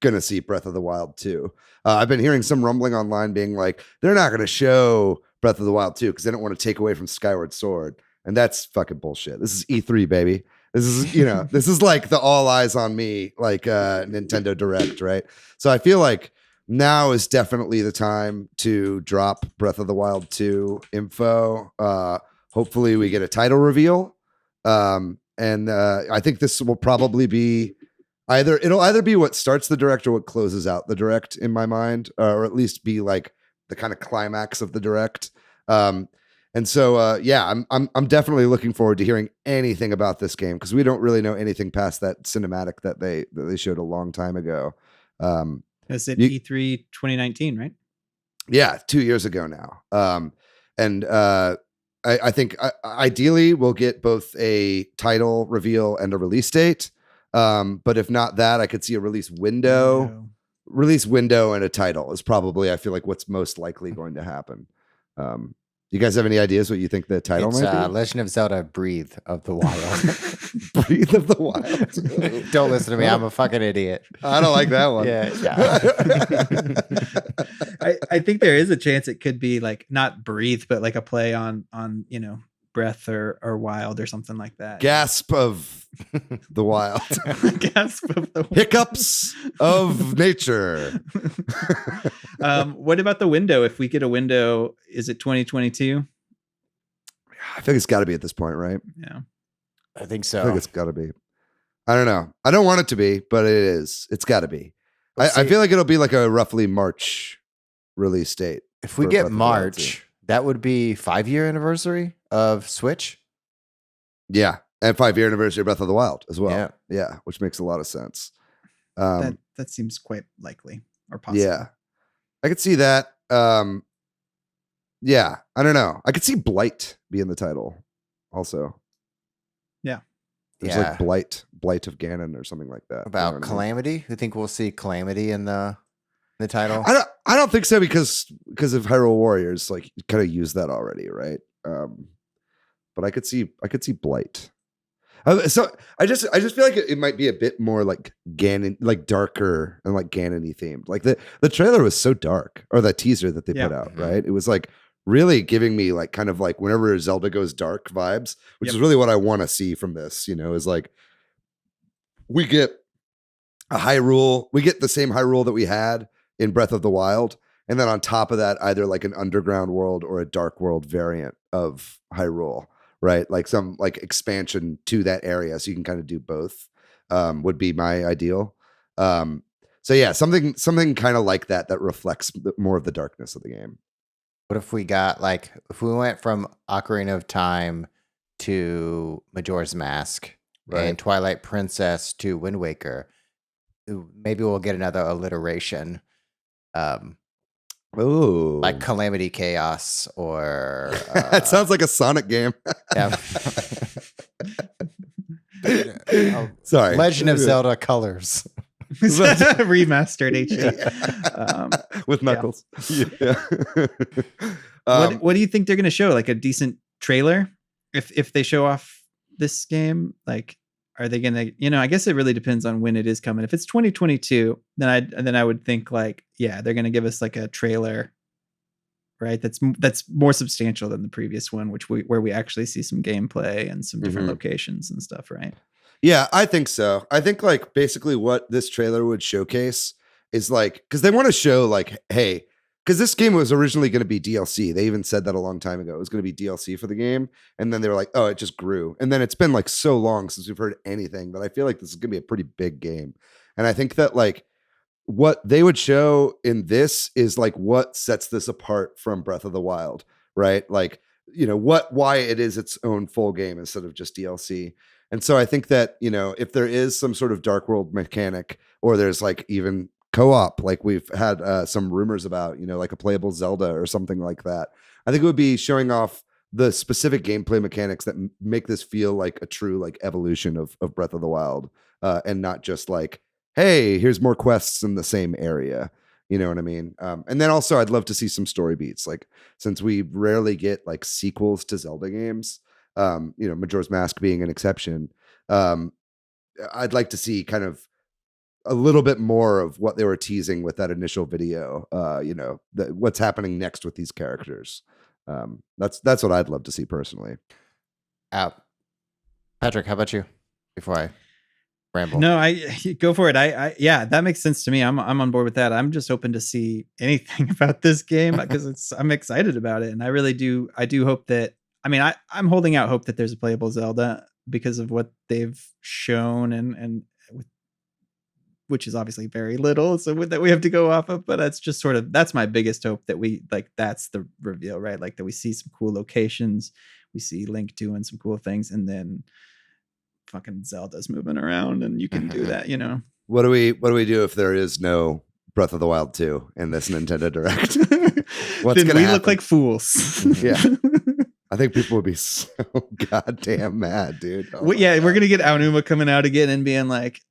gonna see Breath of the Wild 2. I've been hearing some rumbling online being like, they're not gonna show Breath of the Wild 2 because they don't want to take away from Skyward Sword. And that's fucking bullshit. This is E3, baby. This is, this is like the all eyes on me, like Nintendo Direct, right? So I feel like now is definitely the time to drop Breath of the Wild 2 info. Hopefully we get a title reveal. And I think this will probably be it'll either be what starts the direct or what closes out the direct in my mind, or at least be like the kind of climax of the direct. And so I'm definitely looking forward to hearing anything about this game because we don't really know anything past that cinematic that they showed a long time ago. It's at E3 2019, right? Yeah, 2 years ago now. I think ideally we'll get both a title reveal and a release date. But if not that, I could see a release window. Release window and a title is probably, I feel like, what's most likely going to happen. You guys have any ideas what you think the title might be? Legend of Zelda Breathe of the Wild. Breathe of the Wild. Don't listen to me. I'm a fucking idiot. I don't like that one. Yeah. I think there is a chance it could be like not Breathe, but like a play on Breath or Wild or something like that. Gasp of the Wild. Gasp of the Hiccups of nature. What about the window? If we get a window, is it 2022? I think it's got to be at this point, right? Yeah, I think so. I think it's got to be. I don't know. I don't want it to be, but it is. It's got to be. I feel like it'll be like a roughly March release date. If we get March, that would be 5-year anniversary of Switch. Yeah, and 5-year anniversary of Breath of the Wild as well. Yeah, yeah, which makes a lot of sense. That seems quite likely or possible. Yeah, I could see that. Yeah, I don't know. I could see Blight be in the title also. Yeah. There's like Blight of Ganon or something like that. About Calamity? You think we'll see Calamity in the title? I don't think so because of Hyrule Warriors, like you kind of used that already, right? But I could see Blight. So I just feel like it might be a bit more like Ganon, like darker and like Ganon-y themed. Like the trailer was so dark, or the teaser that they put out, right? It was like really giving me like kind of like whenever Zelda goes dark vibes, which is really what I want to see from this, is like we get a Hyrule, we get the same Hyrule that we had in Breath of the Wild. And then on top of that, either like an underground world or a dark world variant of Hyrule, right? Like some like expansion to that area. So you can kind of do both, would be my ideal. So yeah, something kind of like that reflects more of the darkness of the game. What if we got if we went from Ocarina of Time to Majora's Mask and Twilight Princess to Wind Waker? Maybe we'll get another alliteration. Like Calamity Chaos or that sounds like a Sonic game. Yeah. Sorry. Legend of Zelda Colors. Remastered HD. With Knuckles. Yeah. What do you think they're gonna show? Like a decent trailer? If they show off this game, like are they gonna, I guess it really depends on when it is coming. If it's 2022, then I would think like, yeah, they're gonna give us like a trailer, right? That's more substantial than the previous one, where we actually see some gameplay and some different locations and stuff, right? Yeah, I think so. I think like basically what this trailer would showcase is like, because they want to show like, hey, because this game was originally going to be DLC. They even said that a long time ago. It was going to be DLC for the game. And then they were like, oh, it just grew. And then it's been like so long since we've heard anything that I feel like this is going to be a pretty big game. And I think that like what they would show in this is like what sets this apart from Breath of the Wild, right? Like, why it is its own full game instead of just DLC. And so I think that, if there is some sort of dark world mechanic, or there's like even co-op, like we've had some rumors about, like a playable Zelda or something like that, I think it would be showing off the specific gameplay mechanics that make this feel like a true like evolution of Breath of the Wild, and not just like, hey, here's more quests in the same area. You know what I mean? And then also I'd love to see some story beats, like since we rarely get like sequels to Zelda games, Majora's Mask being an exception. I'd like to see kind of a little bit more of what they were teasing with that initial video, what's happening next with these characters. That's what I'd love to see personally. Patrick, how about you? Before I ramble. No, I go for it. Yeah, that makes sense to me. I'm on board with that. I'm just open to see anything about this game because I'm excited about it, and I really do. I do hope that. I mean, I'm holding out hope that there's a playable Zelda because of what they've shown, and which is obviously very little, so that we have to go off of. But that's just sort of that's my biggest hope, that we like that's the reveal, right? Like that we see some cool locations, we see Link doing some cool things, and then fucking Zelda's moving around, and you can do that, What do we do if there is no Breath of the Wild 2 in this Nintendo Direct? What's then gonna we happen? look like fools. Yeah. I think people would be so goddamn mad, dude. We're gonna get Aonuma coming out again and being like,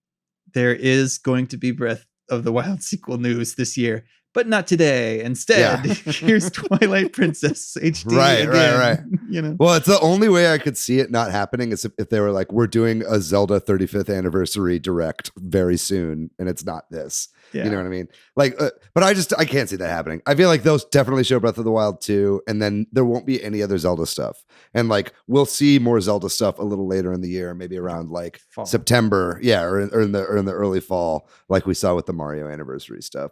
there is going to be Breath of the Wild sequel news this year, but not today. Instead, here's Twilight Princess HD. Right. Well, it's the only way I could see it not happening is if they were like, we're doing a Zelda 35th anniversary direct very soon, and it's not this. Yeah. You know what I mean? Like, but I can't see that happening. I feel like they'll definitely show Breath of the Wild 2, and then there won't be any other Zelda stuff. And like, we'll see more Zelda stuff a little later in the year, maybe around like fall. September, or in the early fall, like we saw with the Mario anniversary stuff.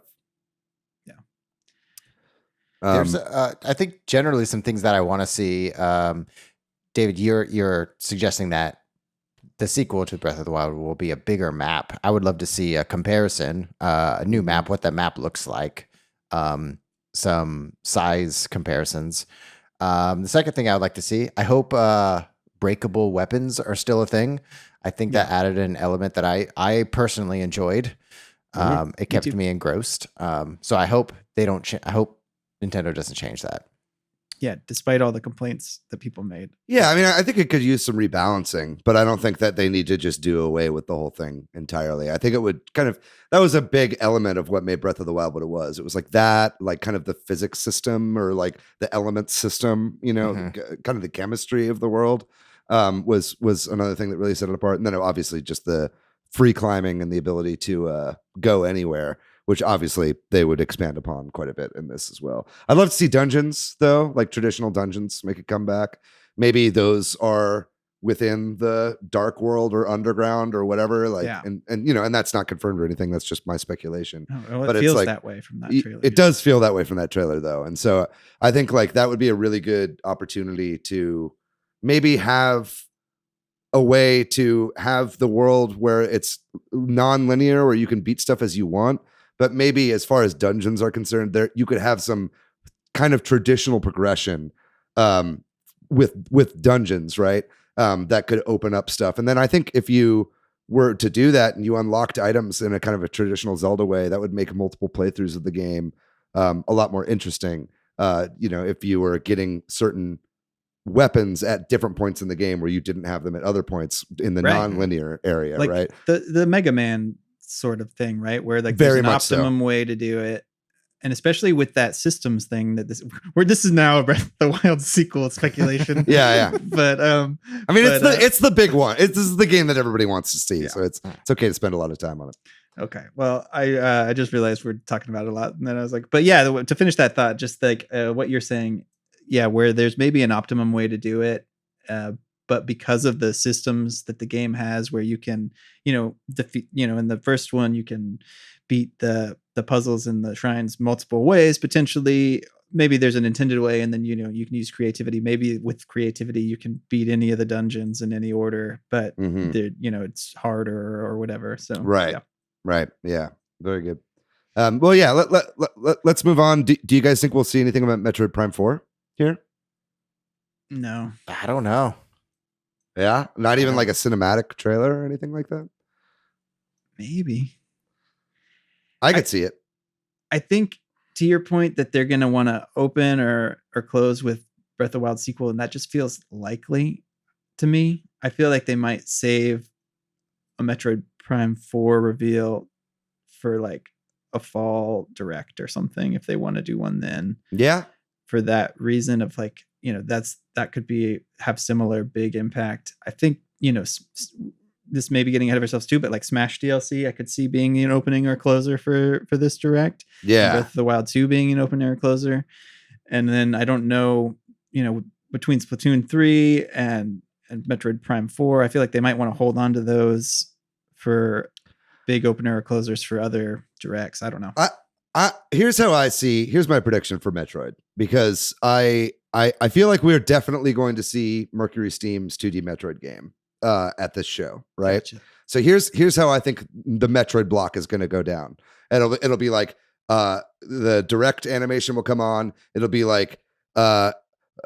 There's, I think, generally some things that I want to see. David, you're suggesting that the sequel to Breath of the Wild will be a bigger map. I would love to see a comparison, a new map, what that map looks like, some size comparisons. The second thing I would like to see, I hope breakable weapons are still a thing. I think that added an element that I personally enjoyed. It kept me engrossed. So I hope they don't. I hope Nintendo doesn't change that. Yeah, despite all the complaints that people made. Yeah, I mean, I think it could use some rebalancing, but I don't think that they need to just do away with the whole thing entirely. I think it would that was a big element of what made Breath of the Wild what it was. It was like that, like kind of the physics system or like the element system, kind of the chemistry of the world was another thing that really set it apart. And then obviously just the free climbing and the ability to go anywhere, which obviously they would expand upon quite a bit in this as well. I'd love to see dungeons, though, like traditional dungeons, make a comeback. Maybe those are within the dark world or underground or whatever. Like, and that's not confirmed or anything. That's just my speculation. But it feels like, that way from that trailer. It does feel that way from that trailer, though. And so I think like that would be a really good opportunity to maybe have a way to have the world where it's non-linear, where you can beat stuff as you want. But maybe as far as dungeons are concerned, there you could have some kind of traditional progression with dungeons, right? That could open up stuff. And then I think if you were to do that and you unlocked items in a kind of a traditional Zelda way, that would make multiple playthroughs of the game a lot more interesting. If you were getting certain weapons at different points in the game where you didn't have them at other points in the non-linear area, like right? The Mega Man sort of thing, right? Where like very there's an optimum way to do it. And especially with that systems thing this is now a Breath of the Wild sequel speculation. yeah. But I mean, it's the big one. This is the game that everybody wants to see. Yeah. So it's okay to spend a lot of time on it. Okay. Well, I just realized we're talking about it a lot. And then I was like, but yeah, to finish that thought, just like what you're saying, where there's maybe an optimum way to do it. But because of the systems that the game has where you can, defeat, in the first one, you can beat the puzzles and the shrines multiple ways, potentially. Maybe there's an intended way, and then, you can use creativity. Maybe with creativity, you can beat any of the dungeons in any order, but it's harder or whatever. So, right. Yeah. Very good. Well, yeah. Let's move on. Do you guys think we'll see anything about Metroid Prime 4 here? No, I don't know. Yeah, not even like a cinematic trailer or anything like that. maybe. I could see it. I think to your point that they're going to want to open or close with Breath of the Wild sequel, and that just feels likely to me. I feel like they might save a Metroid Prime 4 reveal for like a fall direct or something if they want to do one then. Yeah. For that reason of like, that could have similar big impact. I think, this may be getting ahead of ourselves too, but like Smash DLC, I could see being an opening or closer for this direct. Yeah. Breath of the Wild 2 being an opening or closer. And then I don't know, between Splatoon 3 and Metroid Prime 4, I feel like they might want to hold on to those for big opener or closers for other directs. I don't know. Here's my prediction for Metroid, because I feel like we're definitely going to see Mercury Steam's 2D Metroid game at this show, right? Gotcha. So here's how I think the Metroid block is going to go down. It'll be like the direct animation will come on. It'll be like a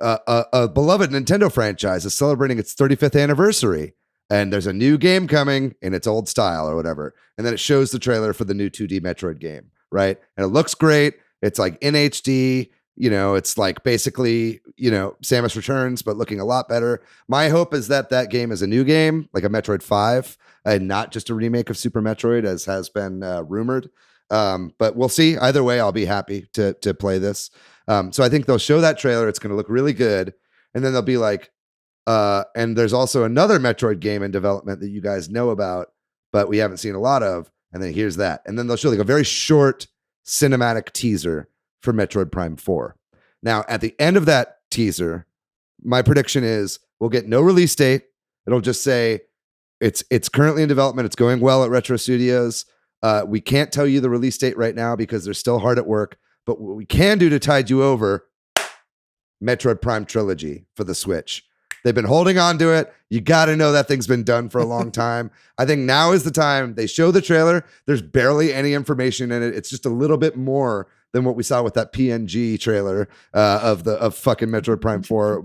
beloved Nintendo franchise is celebrating its 35th anniversary, and there's a new game coming in its old style or whatever, and then it shows the trailer for the new 2D Metroid game, right? And it looks great. It's like in HD. It's like basically, Samus Returns, but looking a lot better. My hope is that game is a new game, like a Metroid 5, and not just a remake of Super Metroid, as has been rumored. But we'll see. Either way, I'll be happy to play this. So I think they'll show that trailer. It's going to look really good. And then they'll be like, and there's also another Metroid game in development that you guys know about, but we haven't seen a lot of. And then here's that. And then they'll show like a very short cinematic teaser for Metroid Prime 4. Now, at the end of that teaser, my prediction is we'll get no release date. It'll just say it's currently in development. It's going well at Retro Studios. We can't tell you the release date right now because they're still hard at work. But what we can do to tide you over, Metroid Prime Trilogy for the Switch. They've been holding on to it. You got to know that thing's been done for a long time. I think now is the time. They show the trailer. There's barely any information in it. It's just a little bit more than what we saw with that PNG trailer of fucking Metroid Prime 4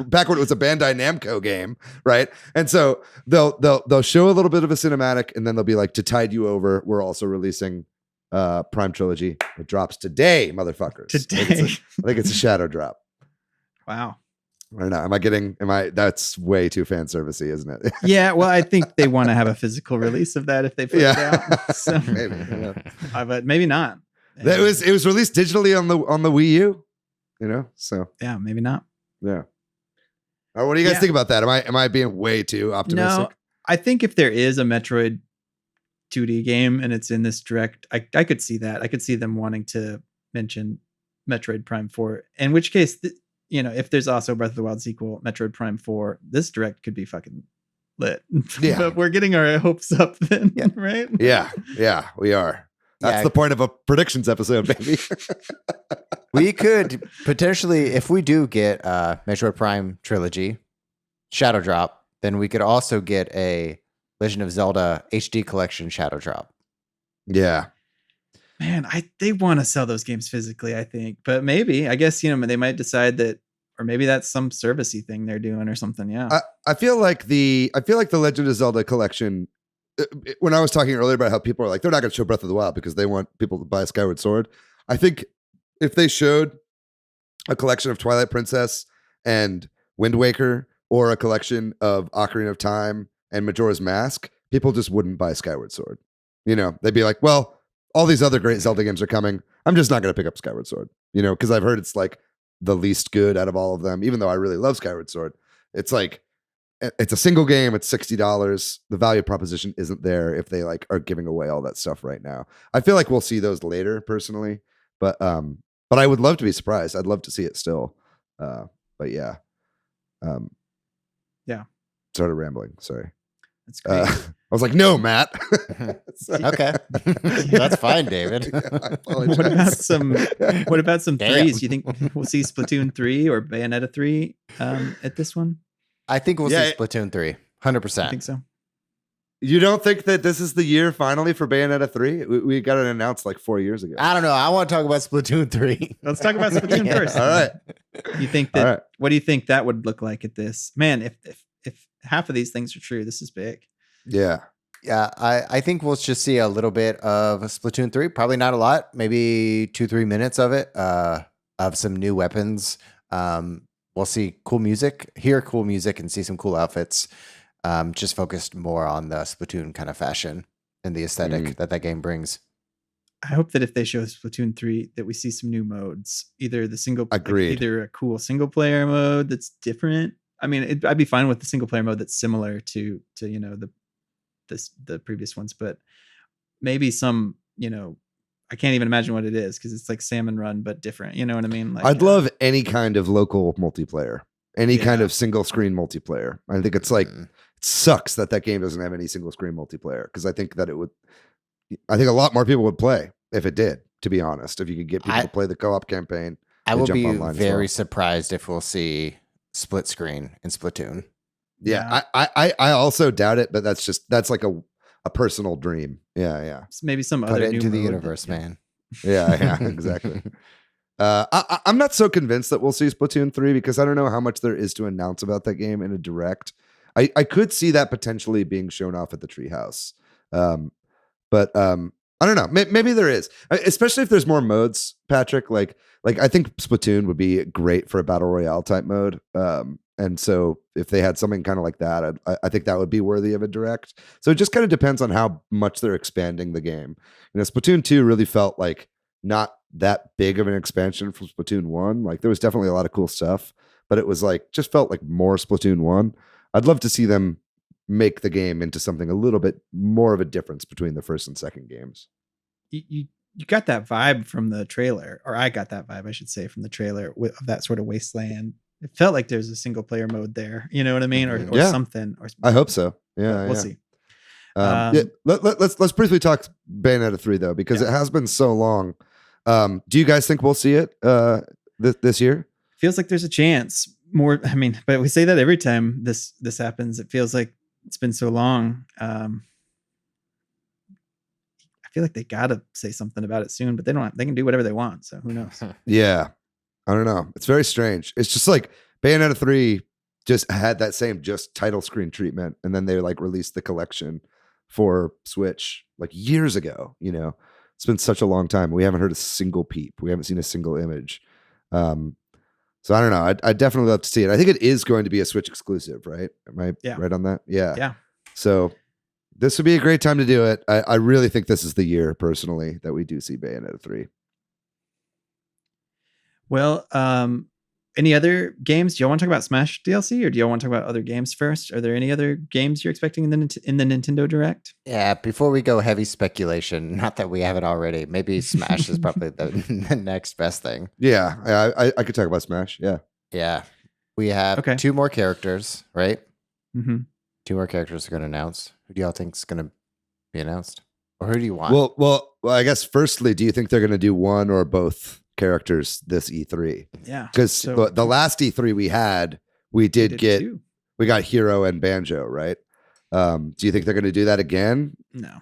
back when it was a Bandai Namco game, right? And so they'll show a little bit of a cinematic, and then they'll be like, to tide you over, we're also releasing Prime Trilogy. It drops today, motherfuckers. Today. I think it's a shadow drop. Wow. I don't know. That's way too fan servicey, isn't it? Yeah, well, I think they want to have a physical release of that if they put it out. So Maybe, but maybe not. It was released digitally on the Wii U, so yeah, maybe not. Yeah. What do you guys think about that? Am I being way too optimistic? No, I think if there is a Metroid 2D game and it's in this direct, I could see that. I could see them wanting to mention Metroid Prime 4. In which case, if there's also Breath of the Wild sequel, Metroid Prime 4, this direct could be fucking lit. Yeah. But we're getting our hopes up then, right? Yeah, we are. That's the point of a predictions episode, baby. We could potentially, if we do get Metroid Prime Trilogy, Shadow Drop, then we could also get a Legend of Zelda HD Collection Shadow Drop. Yeah. Man, they want to sell those games physically, I think. But maybe, I guess, they might decide that, or maybe that's some servicey thing they're doing or something. Yeah. I feel like the Legend of Zelda collection, when I was talking earlier about how people are like, they're not going to show Breath of the Wild because they want people to buy Skyward Sword. I think if they showed a collection of Twilight Princess and Wind Waker, or a collection of Ocarina of Time and Majora's Mask, people just wouldn't buy Skyward Sword. They'd be like, well, all these other great Zelda games are coming. I'm just not going to pick up Skyward Sword, because I've heard it's like the least good out of all of them, even though I really love Skyward Sword. It's like, it's a single game. It's $60. The value proposition isn't there if they are giving away all that stuff right now. I feel like we'll see those later personally, but I would love to be surprised. I'd love to see it still. But yeah. Yeah. Started rambling. Sorry. That's great. I was like, no, Matt. Okay. That's fine, David. What about some Damn. threes? You think we'll see Splatoon 3 or Bayonetta 3 at this one? I think we'll see Splatoon 3. 100%. I think so. You don't think that this is the year finally for Bayonetta 3? We got it announced like 4 years ago. I don't know. I want to talk about Splatoon 3. Let's talk about Splatoon first. All right. You think that? What do you think that would look like at this? Man, if half of these things are true, this is big. Yeah. Yeah, I think we'll just see a little bit of Splatoon 3. Probably not a lot. Maybe 2-3 minutes of it. Of some new weapons. We'll see cool music, hear cool music, and see some cool outfits. Just focused more on the Splatoon kind of fashion and the aesthetic that game brings. I hope that if they show Splatoon 3, that we see some new modes. Either either a cool single player mode that's different. I mean, I'd be fine with the single player mode that's similar to the previous ones, but maybe some, I can't even imagine what it is because it's like Salmon Run but different. You know what I mean? Like, I'd love any kind of local multiplayer, any kind of single screen multiplayer. I think it's like it sucks that game doesn't have any single screen multiplayer because I think that I think a lot more people would play if it did. To be honest, if you could get people to play the co-op campaign, I will be very surprised if we'll see split screen in Splatoon. Yeah. I also doubt it, but that's like a personal dream. Yeah. Maybe some Put other it new into the mode universe, man. Yeah, exactly. I'm not so convinced that we'll see Splatoon 3 because I don't know how much there is to announce about that game in a direct. I could see that potentially being shown off at the Treehouse. But I don't know. Maybe there is, especially if there's more modes, Patrick. Like I think Splatoon would be great for a battle royale type mode. And so if they had something kind of like that, I think that would be worthy of a direct. So it just kind of depends on how much they're expanding the game. Splatoon 2 really felt like not that big of an expansion from Splatoon 1. Like there was definitely a lot of cool stuff, but it was like just felt like more Splatoon 1. I'd love to see them make the game into something a little bit more of a difference between the first and second games. You got that vibe from the trailer, or I got that vibe, I should say, from the trailer of that sort of wasteland. It felt like there's a single player mode there. You know what I mean? Or something. Or I hope so. Yeah. We'll see. Let's briefly talk Bayonetta 3 though, because it has been so long. Do you guys think we'll see it this year? Feels like there's a chance. More, I mean, but we say that every time this happens. It feels like it's been so long. I feel like they gotta say something about it soon, but they don't. They can do whatever they want. So who knows? Yeah. I don't know. It's very strange. It's just like Bayonetta 3 just had that same just title screen treatment. And then they like released the collection for Switch like years ago. It's been such a long time. We haven't heard a single peep. We haven't seen a single image. So I don't know. I'd definitely love to see it. I think it is going to be a Switch exclusive, right? Am I right on that? Yeah. So this would be a great time to do it. I really think this is the year personally that we do see Bayonetta 3. Well, any other games? Do you want to talk about Smash DLC, or do you want to talk about other games first? Are there any other games you're expecting in the Nintendo Direct? Yeah, before we go heavy speculation, not that we haven't already, maybe Smash is probably the next best thing. Yeah, I could talk about Smash. Yeah. We have 2 more characters, right? Mm-hmm. 2 more characters are going to announce. Who do y'all think is going to be announced? Or who do you want? Well, I guess firstly, do you think they're going to do one or both characters this E3? Yeah, because the last E3 we had, we got Hero and Banjo, right? Do you think they're going to do that again? No.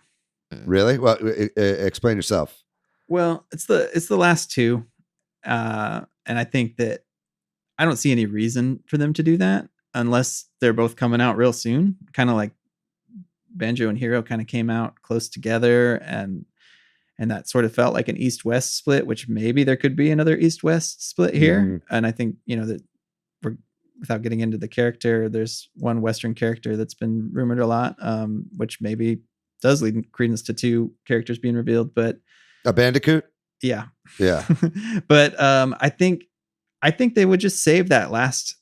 Really? Well, explain yourself. Well, it's the last 2, and I think that I don't see any reason for them to do that unless they're both coming out real soon. Kind of like Banjo and Hero kind of came out close together, and that sort of felt like an East-West split, which maybe there could be another East-West split here. Mm-hmm. And I think, that without getting into the character, there's one Western character that's been rumored a lot, which maybe does lead credence to 2 characters being revealed, but a Bandicoot. Yeah. But I think they would just save that last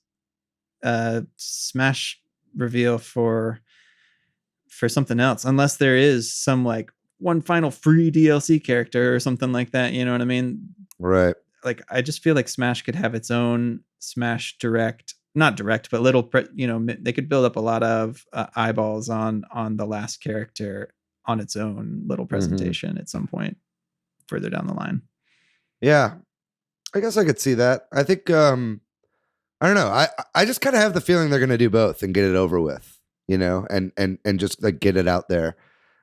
Smash reveal for something else, unless there is some like one final free DLC character or something like that. You know what I mean? Right. Like, I just feel like Smash could have its own Smash Direct, not direct, but little, they could build up a lot of eyeballs on the last character on its own little presentation at some point further down the line. Yeah, I guess I could see that. I think, I don't know. I just kind of have the feeling they're going to do both and get it over with. and just like get it out there.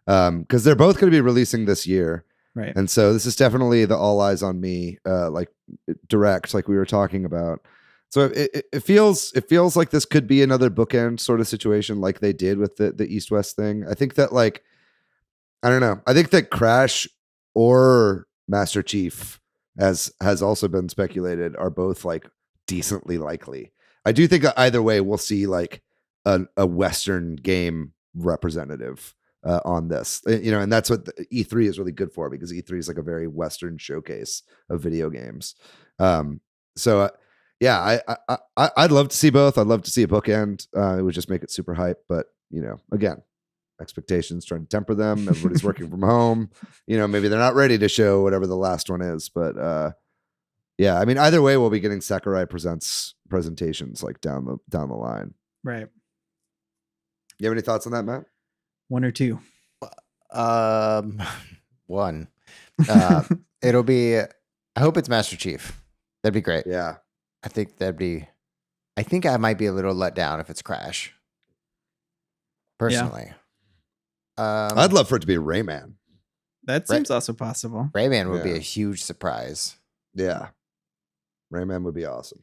Because they're both going to be releasing this year. Right. And so this is definitely the all eyes on me, like direct, like we were talking about. So it feels like this could be another bookend sort of situation, like they did with the East West thing. I think that I don't know. I think that Crash or Master Chief, as has also been speculated, are both like decently likely. I do think that either way, we'll see like a Western game representative on this, and that's what the E3 is really good for, because E3 is like a very Western showcase of video games. Yeah, I'd love to see both. I'd love to see a bookend. It would just make it super hype. But again, expectations, trying to temper them. Everybody's working from home. Maybe they're not ready to show whatever the last one is. But yeah, I mean, either way, we'll be getting Sakurai Presents presentations like down the line. Right. You have any thoughts on that, Matt? One or two? One. It'll be. I hope it's Master Chief. That'd be great. Yeah. I think I might be a little let down if it's Crash. Personally. Yeah. I'd love for it to be Rayman. That seems also possible. Rayman would be a huge surprise. Yeah. Rayman would be awesome.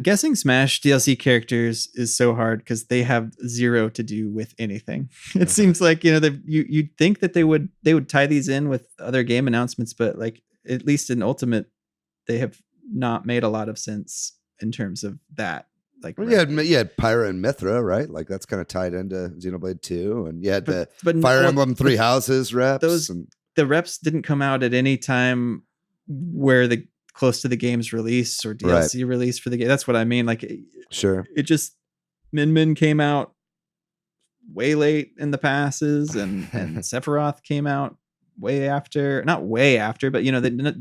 Guessing Smash DLC characters is so hard because they have zero to do with anything. It seems like you'd think that they would tie these in with other game announcements, but like at least in Ultimate, they have not made a lot of sense in terms of that. Like, well, you had Pyra and Mithra, right? Like that's kind of tied into Xenoblade 2, and you had the Fire Emblem Three Houses reps. The reps didn't come out at any time where close to the game's release or DLC release for the game. That's what I mean. Like, sure, it just Min came out way late in the passes, and Sephiroth came out way after. Not way after, but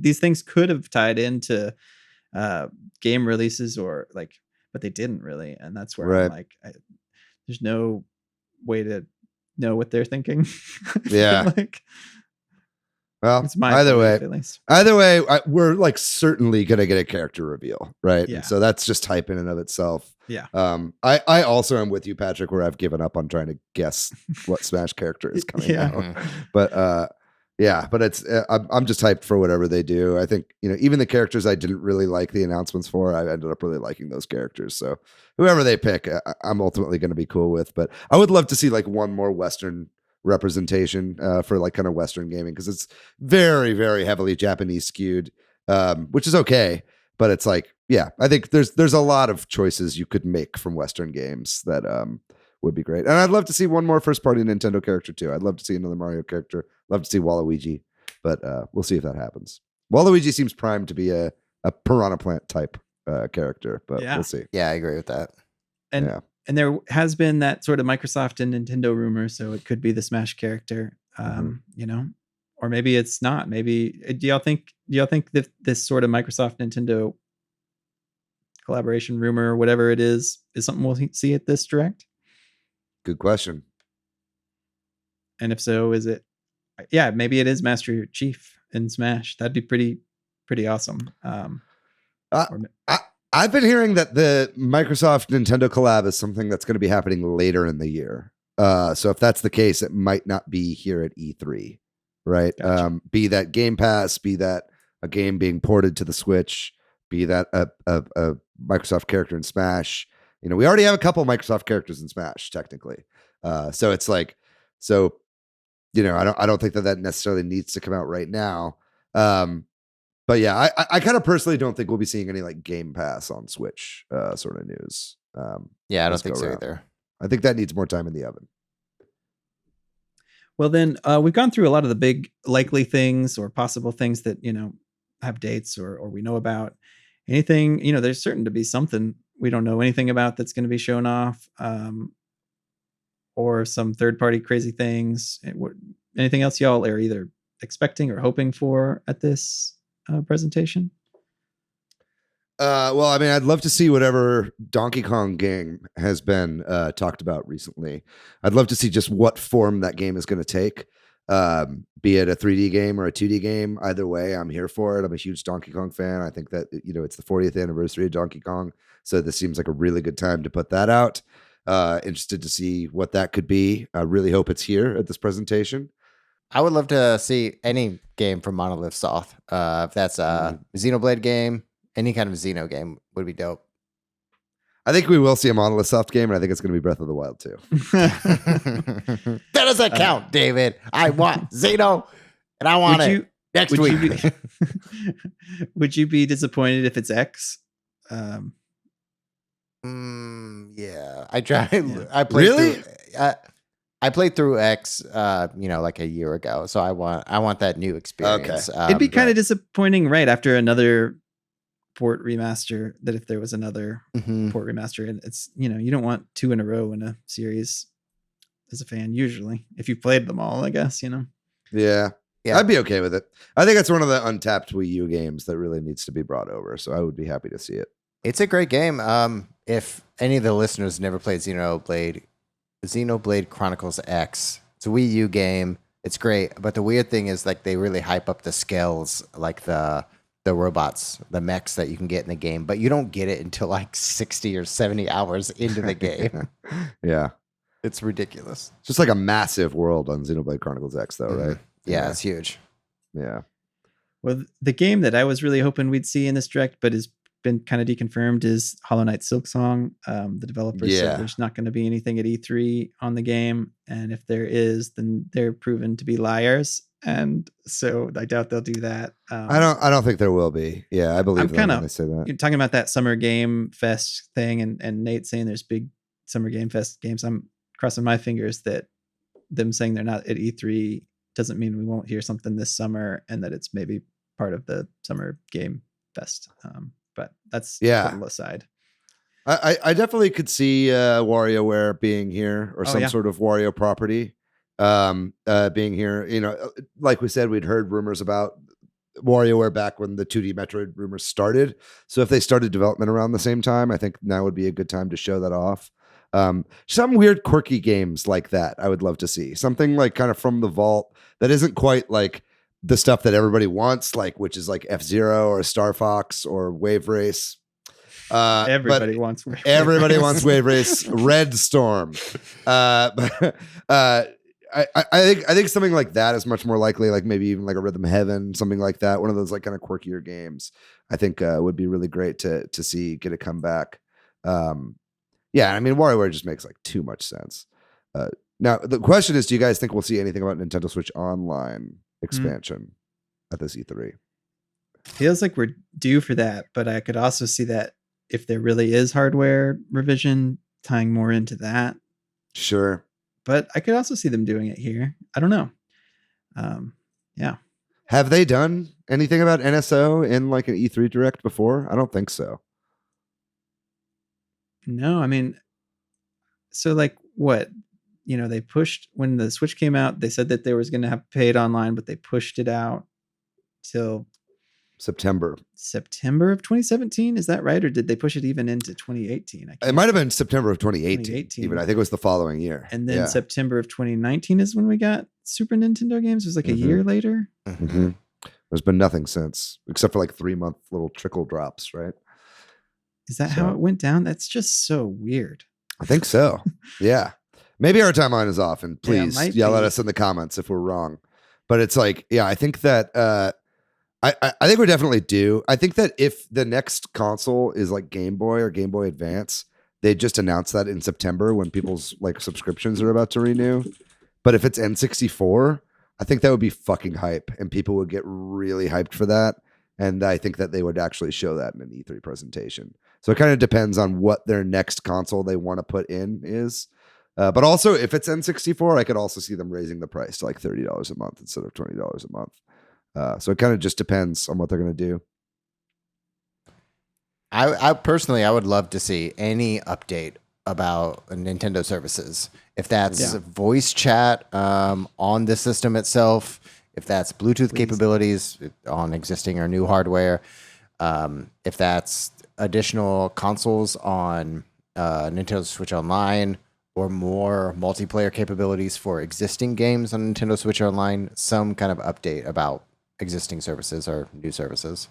these things could have tied into game releases or like, but they didn't really, and that's where I'm like, there's no way to know what they're thinking. Yeah. Well, it's my either way, we're like certainly gonna get a character reveal, right? Yeah. And so that's just hype in and of itself. Yeah. I also am with you, Patrick, where I've given up on trying to guess what Smash character is coming out. But but it's I'm just hyped for whatever they do. I think even the characters I didn't really like the announcements for, I ended up really liking those characters. So whoever they pick, I'm ultimately going to be cool with. But I would love to see like one more Western representation for like kind of Western gaming, because it's very, very heavily Japanese skewed, which is okay. But it's like, yeah, I think there's a lot of choices you could make from Western games that would be great. And I'd love to see one more first party Nintendo character too. I'd love to see another Mario character. Love to see Waluigi, but we'll see if that happens. Waluigi seems primed to be a Piranha Plant type character, but we'll see. Yeah, I agree with that. And there has been that sort of Microsoft and Nintendo rumor, so it could be the Smash character, or maybe it's not. Maybe do y'all think that this sort of Microsoft Nintendo collaboration rumor or whatever it is something we'll see at this direct? Good question. And if so, is it? Yeah, maybe it is Master Chief in Smash. That'd be pretty awesome. I've been hearing that the Microsoft Nintendo collab is something that's going to be happening later in the year. So if that's the case, it might not be here at E3, right? Gotcha. Be that Game Pass, be that a game being ported to the Switch, be that a Microsoft character in Smash. We already have a couple Microsoft characters in Smash, technically. So it's like, I don't think that necessarily needs to come out right now. But yeah, I kind of personally don't think we'll be seeing any like Game Pass on Switch sort of news. Yeah, I don't think so either. I think that needs more time in the oven. Well, then we've gone through a lot of the big likely things or possible things that, have dates or we know about. Anything, there's certain to be something we don't know anything about that's going to be shown off, or some third-party crazy things. Anything else y'all are either expecting or hoping for at this presentation? Well, I mean, I'd love to see whatever Donkey Kong game has been talked about recently. I'd love to see just what form that game is going to take, be it a 3D game or a 2D game. Either way, I'm here for it. I'm a huge Donkey Kong fan. I think that, it's the 40th anniversary of Donkey Kong. So this seems like a really good time to put that out. Interested to see what that could be. I really hope it's here at this presentation. I would love to see any game from Monolith Soft. If that's a Xenoblade game, any kind of Xeno game would be dope. I think we will see a Monolith Soft game, and I think it's going to be Breath of the Wild too. That doesn't count, David. I want Xeno, and I want it next week. Would you be disappointed if it's X? Yeah, I tried. Yeah. I played really. I played through X, like a year ago. So I want that new experience. Okay. It'd be kind of disappointing, right? After another port remaster, that if there was another port remaster, and it's, you don't want 2 in a row in a series as a fan, usually, if you've played them all, I guess, Yeah. I'd be okay with it. I think it's one of the untapped Wii U games that really needs to be brought over. So I would be happy to see it. It's a great game. If any of the listeners never played Xenoblade Chronicles X, it's a Wii U game. It's great, but the weird thing is, like, they really hype up the skills, like the robots, the mechs that you can get in the game, but you don't get it until like 60 or 70 hours into the game. Yeah, it's ridiculous. Just like a massive world on Xenoblade Chronicles X, though, right? Yeah, it's huge. Yeah. Well, the game that I was really hoping we'd see in this direct, but has been kind of deconfirmed, is Hollow Knight Silksong. The developers said there's not going to be anything at E3 on the game, and if there is, then they're proven to be liars, and so I doubt they'll do that. I don't think there will be. Yeah, I believe them when they say that. You're talking about that Summer Game Fest thing, and Nate saying there's big Summer Game Fest games. I'm crossing my fingers that them saying they're not at E3 doesn't mean we won't hear something this summer, and that it's maybe part of the Summer Game Fest. But that's total aside. I definitely could see WarioWare being here, or some sort of Wario property being here. Like we said, we'd heard rumors about WarioWare back when the 2D Metroid rumors started. So if they started development around the same time, I think now would be a good time to show that off. Some weird quirky games like that I would love to see. Something like kind of from the vault that isn't quite like the stuff that everybody wants, like, which is like F-Zero or Star Fox or Wave Race. Everybody wants Wave Race. Red Storm. I think something like that is much more likely, like maybe even like a Rhythm Heaven, something like that. One of those like kind of quirkier games, I think would be really great to see get a comeback. I mean, WarioWare just makes like too much sense. Now the question is, do you guys think we'll see anything about Nintendo Switch Online expansion at this E3? Feels like we're due for that, but I could also see that if there really is hardware revision, tying more into that. Sure. But I could also see them doing it here. I don't know. Yeah. Have they done anything about NSO in like an E3 Direct before? I don't think so. No, I mean, so like what? They pushed, when the Switch came out, they said that there was going to have paid online, but they pushed it out till September of 2017. Is that right? Or did they push it even into 2018? It might have been September of 2018. Even I think it was the following year. And then September of 2019 is when we got Super Nintendo games. It was like a year later. Mm-hmm. There's been nothing since, except for like 3-month little trickle drops, right? Is that how it went down? That's just so weird. I think so. Yeah. Maybe our timeline is off, and please yell at us in the comments if we're wrong. But it's like, I think that I think we're definitely due. I think that if the next console is like Game Boy or Game Boy Advance, they just announce that in September when people's like subscriptions are about to renew. But if it's N64, I think that would be fucking hype, and people would get really hyped for that. And I think that they would actually show that in an E3 presentation. So it kind of depends on what their next console they want to put in is. But also, if it's N64, I could also see them raising the price to like $30 a month instead of $20 a month. So it kind of just depends on what they're going to do. I personally, I would love to see any update about Nintendo services. If that's voice chat on the system itself, if that's Bluetooth capabilities on existing or new hardware, if that's additional consoles on Nintendo Switch Online, or more multiplayer capabilities for existing games on Nintendo Switch Online, some kind of update about existing services or new services.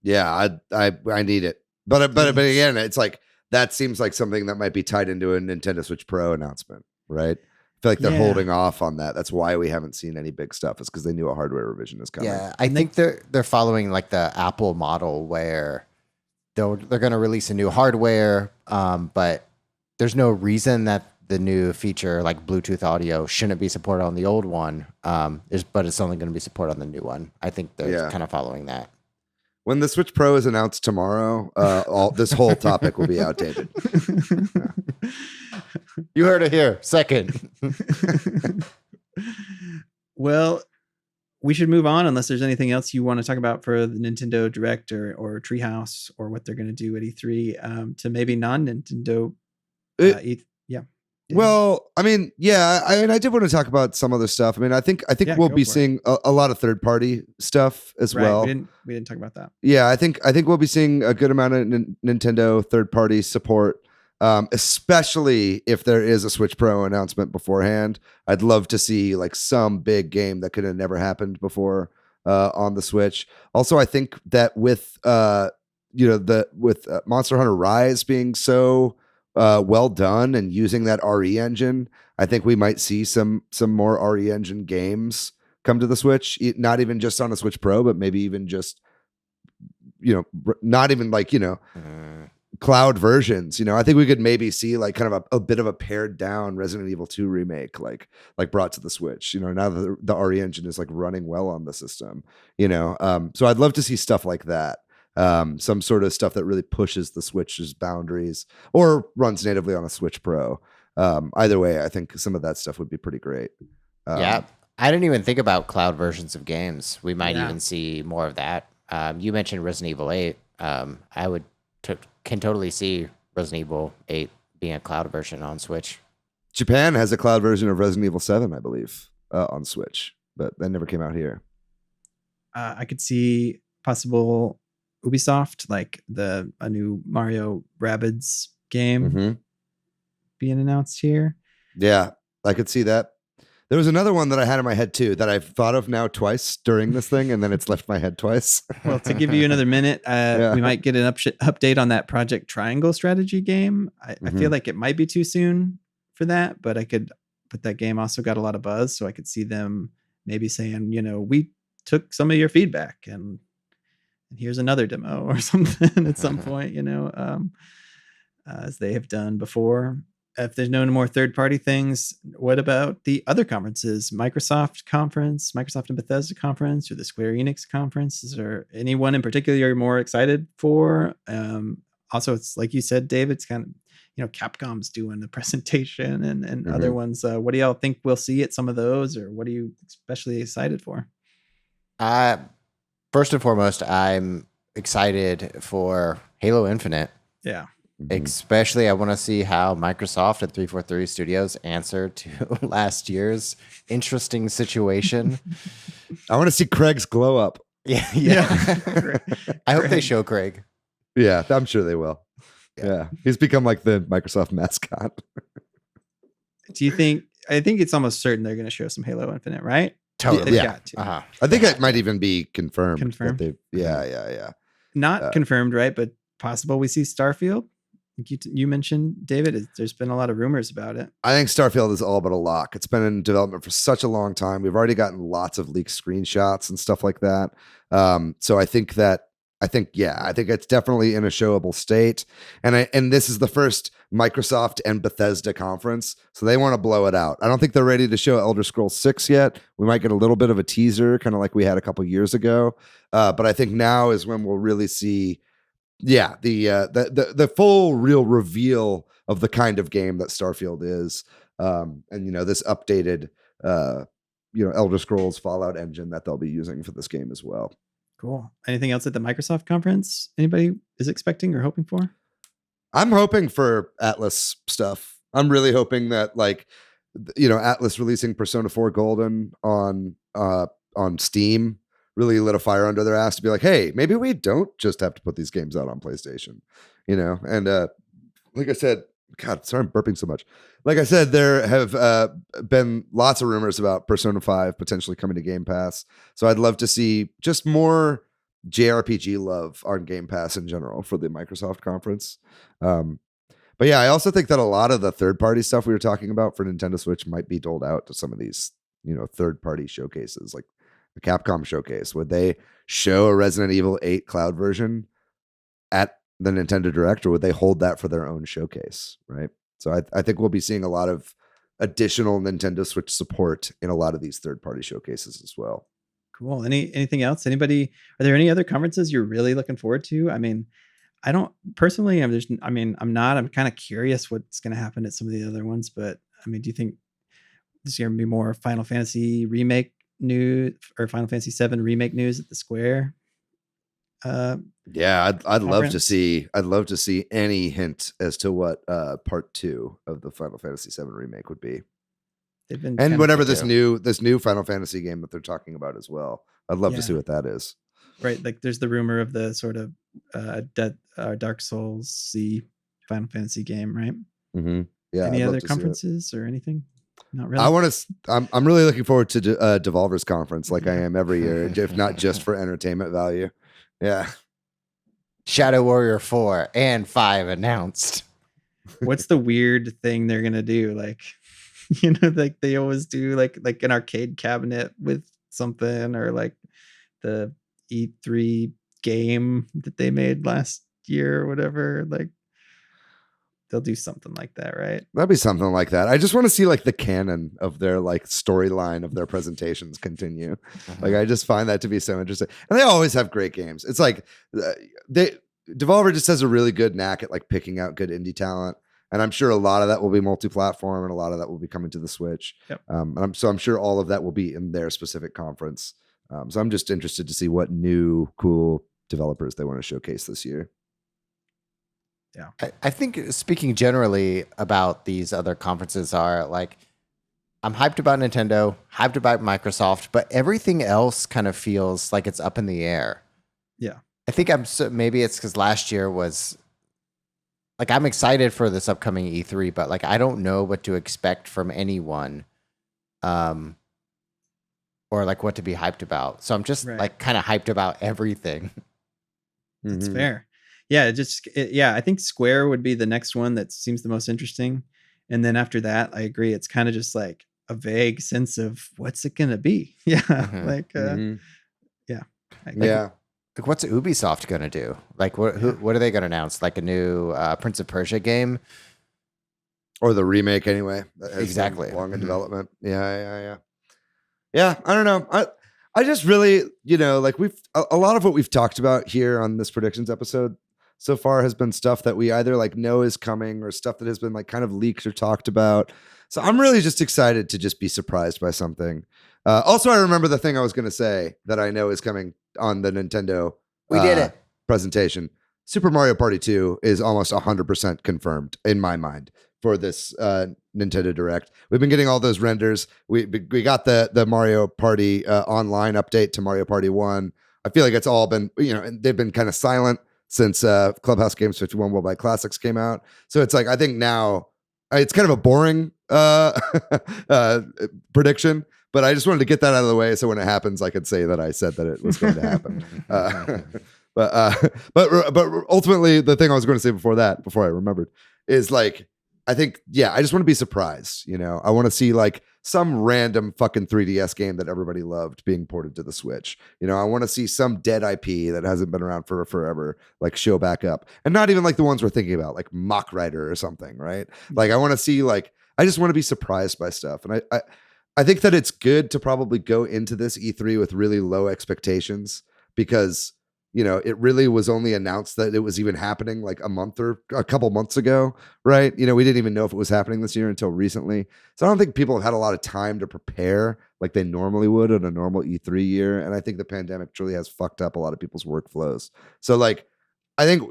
Yeah, I need it. But again, it's like that seems like something that might be tied into a Nintendo Switch Pro announcement, right? I feel like they're holding off on that. That's why we haven't seen any big stuff. Is because they knew a hardware revision is coming. Yeah, I think they're following like the Apple model where they're going to release a new hardware, but there's no reason that the new feature like Bluetooth audio shouldn't be supported on the old one. But it's only going to be supported on the new one. I think they're kind of following that. When the Switch Pro is announced tomorrow, this whole topic will be outdated. You heard it here. Second. Well, we should move on unless there's anything else you want to talk about for the Nintendo Direct or Treehouse or what they're going to do at E3 to maybe non-Nintendo. Well, I mean, I did want to talk about some other stuff. I mean, I think we'll be seeing a lot of third-party stuff as well. We didn't talk about that. Yeah, I think we'll be seeing a good amount of Nintendo third-party support, especially if there is a Switch Pro announcement beforehand. I'd love to see like some big game that could have never happened before on the Switch. Also, I think that with Monster Hunter Rise being so well done and using that RE engine, I think we might see some more RE engine games come to the Switch, not even just on a Switch Pro, but maybe even just, not even like, cloud versions. I think we could maybe see like kind of a bit of a pared down Resident Evil 2 remake, like brought to the Switch, now that the RE engine is like running well on the system, so I'd love to see stuff like that. Some sort of stuff that really pushes the Switch's boundaries or runs natively on a Switch Pro. Either way, I think some of that stuff would be pretty great. I didn't even think about cloud versions of games. We might even see more of that. You mentioned Resident Evil 8. I can totally see Resident Evil 8 being a cloud version on Switch. Japan has a cloud version of Resident Evil 7, I believe, on Switch, but that never came out here. I could see possible Ubisoft, like a new Mario Rabbids game being announced here. Yeah, I could see that. There was another one that I had in my head too that I've thought of now twice during this thing, and then it's left my head twice. Well, to give you another minute, we might get an update on that Project Triangle strategy game. I feel like it might be too soon for that, but that game also got a lot of buzz, so I could see them maybe saying, we took some of your feedback and here's another demo or something at some point, as they have done before. If there's no more third-party things, what about the other conferences? Microsoft conference, Microsoft and Bethesda conference, or the Square Enix conference? Is there anyone in particular you're more excited for? Also, it's like you said, Dave, it's kind of, Capcom's doing the presentation and other ones. What do y'all think we'll see at some of those, or what are you especially excited for? First and foremost, I'm excited for Halo Infinite. Yeah. Especially, I want to see how Microsoft and 343 Studios answer to last year's interesting situation. I want to see Craig's glow up. Yeah. I hope they show Craig. Yeah, I'm sure they will. Yeah. He's become like the Microsoft mascot. Do you think? I think it's almost certain they're going to show some Halo Infinite, right? Totally. They've got to. I think it might even be confirmed. Yeah. Not confirmed, right? But possible we see Starfield. You mentioned, David, there's been a lot of rumors about it. I think Starfield is all but a lock. It's been in development for such a long time. We've already gotten lots of leaked screenshots and stuff like that. So I think it's definitely in a showable state. And this is the first Microsoft and Bethesda conference, so they want to blow it out. I don't think they're ready to show Elder Scrolls 6 yet. We might get a little bit of a teaser, kind of like we had a couple years ago. But I think now is when we'll really see the full real reveal of the kind of game that Starfield is. And this updated Elder Scrolls Fallout engine that they'll be using for this game as well. Cool. Anything else at the Microsoft conference anybody is expecting or hoping for? I'm hoping for Atlas stuff. I'm really hoping that Atlas releasing Persona 4 Golden on Steam really lit a fire under their ass to be like, hey, maybe we don't just have to put these games out on PlayStation, and like I said, God, sorry I'm burping so much. Like I said, there have been lots of rumors about Persona 5 potentially coming to Game Pass. So I'd love to see just more JRPG love on Game Pass in general for the Microsoft conference. But yeah, I also think that a lot of the third-party stuff we were talking about for Nintendo Switch might be doled out to some of these, third-party showcases, like the Capcom showcase. Would they show a Resident Evil 8 cloud version at the Nintendo Direct, or would they hold that for their own showcase, right? So I think we'll be seeing a lot of additional Nintendo Switch support in a lot of these third-party showcases as well. Cool. Anything else? Are there any other conferences you're really looking forward to? I mean, I don't personally, I'm kind of curious what's going to happen at some of the other ones, but I mean, do you think there's going to be more Final Fantasy remake news or Final Fantasy 7 remake news at the Square? Yeah, I'd love to see any hint as to what part 2 of the Final Fantasy 7 remake would be. And whatever this new Final Fantasy game that they're talking about as well. I'd love to see what that is. Right, like there's the rumor of the sort of Dark Souls-y Final Fantasy game, right? Mm-hmm. Yeah. Any other conferences or anything? Not really. I'm really looking forward to Devolver's conference, like I am every year, if not just for entertainment value. Yeah. Shadow Warrior 4 and 5 announced. What's the weird thing they're gonna do? Like, like they always do, like an arcade cabinet with something, or like the E3 game that they made last year or whatever. Like they'll do something like that, right? That'd be something like that. I just want to see like the canon of their like storyline of their presentations continue. Like I just find that to be so interesting. And they always have great games. It's like Devolver just has a really good knack at like picking out good indie talent. And I'm sure a lot of that will be multi-platform and a lot of that will be coming to the Switch. Yep. I'm sure all of that will be in their specific conference. So I'm just interested to see what new cool developers they want to showcase this year. Yeah. I think speaking generally about these other conferences are like, I'm hyped about Nintendo, hyped about Microsoft, but everything else kind of feels like it's up in the air. Yeah. I think maybe it's because last year was like, I'm excited for this upcoming E3, but like, I don't know what to expect from anyone. Or like what to be hyped about. So I'm just like kind of hyped about everything. That's fair. Yeah. I think Square would be the next one that seems the most interesting. And then after that, I agree. It's kind of just like a vague sense of what's it going to be? Yeah. Yeah. Like what's Ubisoft going to do? Like what are they going to announce? Like a new Prince of Persia game? Or the remake anyway. Exactly. Long in development. Yeah, I don't know. I just really, like a lot of what we've talked about here on this predictions episode so far has been stuff that we either like know is coming or stuff that has been like kind of leaked or talked about. So I'm really just excited to just be surprised by something. Also, I remember the thing I was going to say that I know is coming on the Nintendo we did it presentation. Super Mario Party 2 is almost 100% confirmed in my mind for this Nintendo Direct. We've been getting all those renders. We got the Mario Party online update to Mario Party 1. I feel like it's all been, they've been kind of silent since Clubhouse Games 51 Worldwide Classics came out. So it's like, I think now it's kind of a boring prediction, but I just wanted to get that out of the way so when it happens, I could say that I said that it was going to happen. But ultimately, the thing I was going to say before I remembered is like, I think, I just want to be surprised. I want to see like some random fucking 3DS game that everybody loved being ported to the Switch. I want to see some dead IP that hasn't been around for forever, like show back up, and not even like the ones we're thinking about, like Mock Rider or something, right? Like I want to see I just want to be surprised by stuff, and I think that it's good to probably go into this E3 with really low expectations because it really was only announced that it was even happening like a month or a couple months ago, right? We didn't even know if it was happening this year until recently. So I don't think people have had a lot of time to prepare like they normally would in a normal E3 year. And I think the pandemic truly has fucked up a lot of people's workflows. So like, I think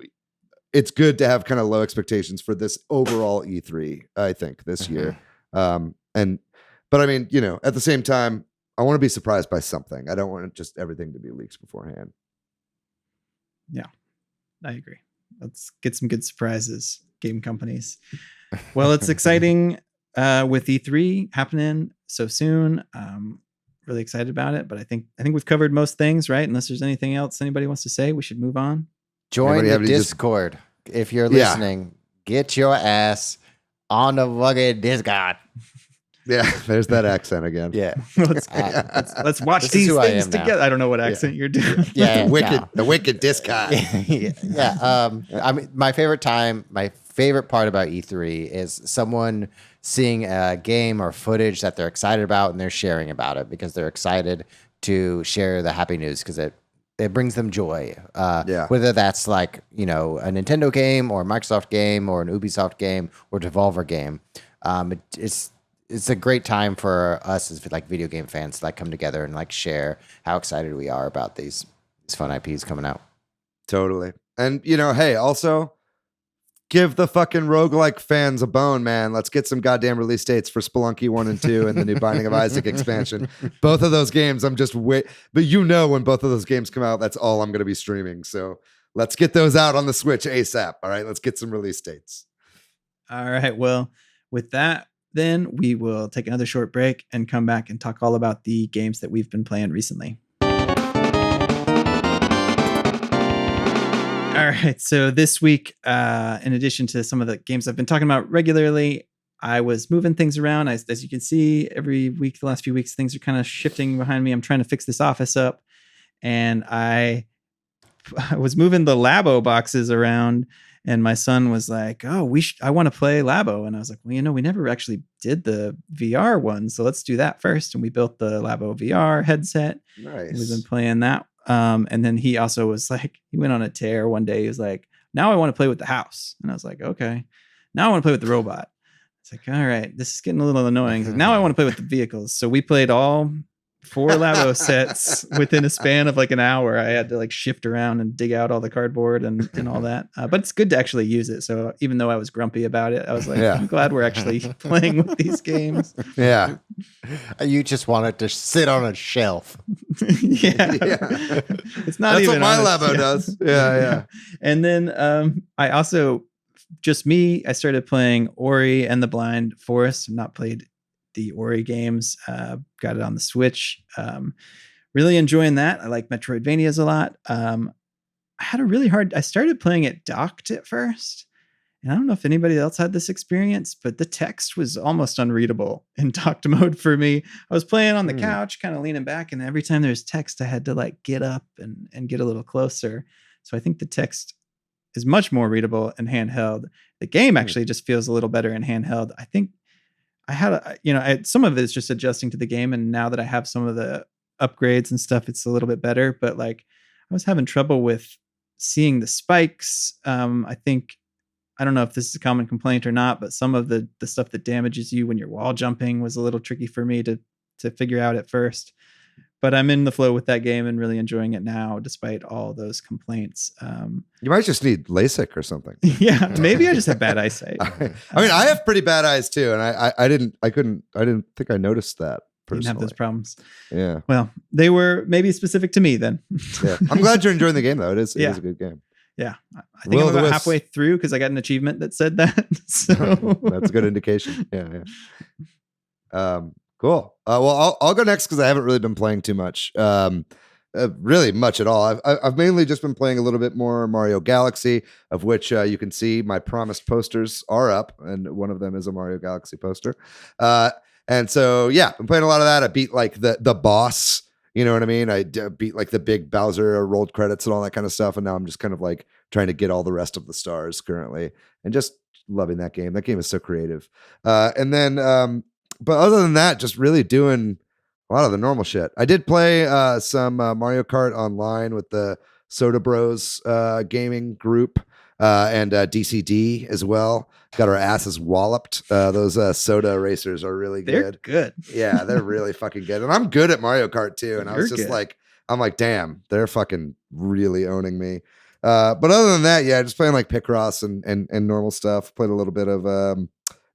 it's good to have kind of low expectations for this overall E3, I think this year. But I mean, at the same time, I want to be surprised by something. I don't want just everything to be leaked beforehand. Yeah, I agree. Let's get some good surprises, game companies. Well, it's exciting with E3 happening so soon. Really excited about it, but I think we've covered most things, right? Unless there's anything else anybody wants to say, we should move on. Join the Discord. If you're listening, Get your ass on the fucking Discord. Yeah, there's that accent again. Yeah. let's watch these things together. I don't know what accent you're doing. Yeah. The wicked Discord. Yeah. I mean, my favorite part about E3 is someone seeing a game or footage that they're excited about and they're sharing about it because they're excited to share the happy news because it brings them joy. Whether that's like, a Nintendo game or a Microsoft game or an Ubisoft game or Devolver game. It's a great time for us as like video game fans to like come together and like share how excited we are about these fun IPs coming out. Totally. And hey, also give the fucking roguelike fans a bone, man. Let's get some goddamn release dates for Spelunky 1 and 2 and the new Binding of Isaac expansion. Both of those games, I'm just but when both of those games come out, that's all I'm going to be streaming. So let's get those out on the Switch ASAP. All right, let's get some release dates. All right. Well, with that, then we will take another short break and come back and talk all about the games that we've been playing recently. All right. So this week, in addition to some of the games I've been talking about regularly, I was moving things around. As you can see, every week, the last few weeks, things are kind of shifting behind me. I'm trying to fix this office up. And I was moving the Labo boxes around. And my son was like, "Oh, I want to play Labo." And I was like, "Well, we never actually did the VR one. So let's do that first." And we built the Labo VR headset. Nice. We've been playing that. And then he also was like, he went on a tear one day. He was like, "Now I want to play with the house." And I was like, "Okay, now I want to play with the robot." It's like, all right, this is getting a little annoying. He's like, "Now I want to play with the vehicles." So we played all 4 Labo sets within a span of like an hour. I had to like shift around and dig out all the cardboard and all that. But it's good to actually use it. So even though I was grumpy about it, I was like, I'm glad we're actually playing with these games. Yeah. You just want it to sit on a shelf. Yeah. It's not That's even what my Labo does. Yeah. And then I also, I started playing Ori and the Blind Forest. I've not played the Ori games. Got it on the Switch. Really enjoying that. I like Metroidvanias a lot. I started playing it docked at first. And I don't know if anybody else had this experience, but the text was almost unreadable in docked mode for me. I was playing on the couch, kind of leaning back, and every time there's text, I had to like get up and get a little closer. So I think the text is much more readable in handheld. The game actually just feels a little better in handheld. I think I had some of it is just adjusting to the game, and now that I have some of the upgrades and stuff, it's a little bit better. But like, I was having trouble with seeing the spikes. I don't know if this is a common complaint or not, but some of the stuff that damages you when you're wall jumping was a little tricky for me to figure out at first. But I'm in the flow with that game and really enjoying it now, despite all those complaints. You might just need LASIK or something. Yeah, maybe I just have bad eyesight. I mean, I have pretty bad eyes too, and I didn't think I noticed that. Didn't have those problems. Yeah. Well, they were maybe specific to me then. Yeah. I'm glad you're enjoying the game though. It is a good game. Yeah. I think I'm about halfway through because I got an achievement that said that. So that's a good indication. Yeah. Cool. Well, I'll go next because I haven't really been playing too much. Really much at all. I've mainly just been playing a little bit more Mario Galaxy, of which you can see my promised posters are up, and one of them is a Mario Galaxy poster. And so I'm playing a lot of that. I beat like the boss. You know what I mean? I beat like the big Bowser rolled credits and all that kind of stuff. And now I'm just kind of like trying to get all the rest of the stars currently and just loving that game. That game is so creative. And then, but other than that, just really doing a lot of the normal shit. I did play some Mario Kart online with the Soda Bros gaming group and DCD as well. Got our asses walloped. Those soda racers are really good. They're good. Yeah, they're really fucking good. And I'm good at Mario Kart too. And I was just like, I'm like, damn, they're fucking really owning me. But other than that, just playing like Picross and normal stuff. Played a little bit of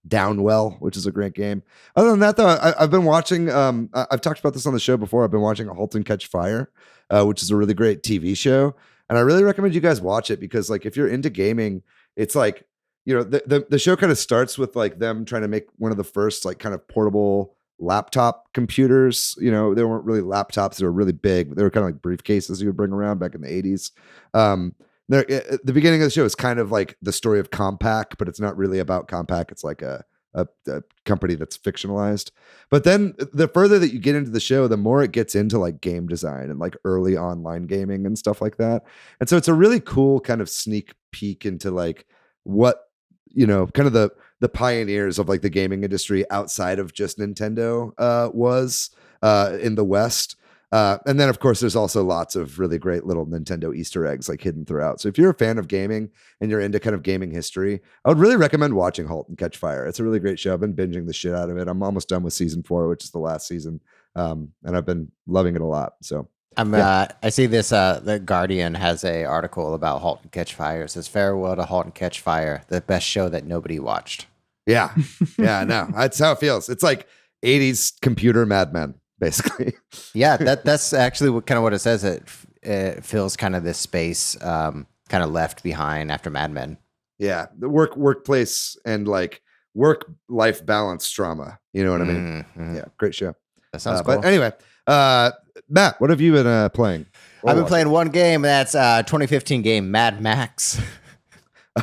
Downwell, which is a great game. Other than that, though, I've been watching. I've talked about this on the show before. I've been watching A Halt and Catch Fire, which is a really great TV show, and I really recommend you guys watch it because, like, if you're into gaming, it's like, you know, the show kind of starts with like them trying to make one of the first like kind of portable laptop computers. You know, they weren't really laptops; they were really big. They were kind of like briefcases you would bring around back in the 80s. the beginning of the show is kind of like the story of Compaq, but it's not really about Compaq. It's like a company that's fictionalized. But then the further that you get into the show, the more it gets into like game design and like early online gaming and stuff like that. And so it's a really cool kind of sneak peek into like what, kind of the pioneers of like the gaming industry outside of just Nintendo was in the West. And then, of course, there's also lots of really great little Nintendo Easter eggs like hidden throughout. So if you're a fan of gaming and you're into kind of gaming history, I would really recommend watching halt and catch fire. It's a really great show. I've been binging the shit out of it. I'm almost done with season 4, which is the last season. And I've been loving it a lot. So I see this, the Guardian has a article about Halt and Catch Fire. It says, farewell to Halt and Catch Fire, the best show that nobody watched. Yeah. Yeah, no, that's how it feels. It's like 80s computer Mad Men. Basically, yeah, that's actually what it says. It fills kind of this space, kind of left behind after Mad Men. Yeah, the workplace and like work-life balance drama. You know what I mean? Mm-hmm. Yeah, great show. That sounds cool. But anyway, Matt, what have you been playing? I've been playing one game. That's 2015 game Mad Max.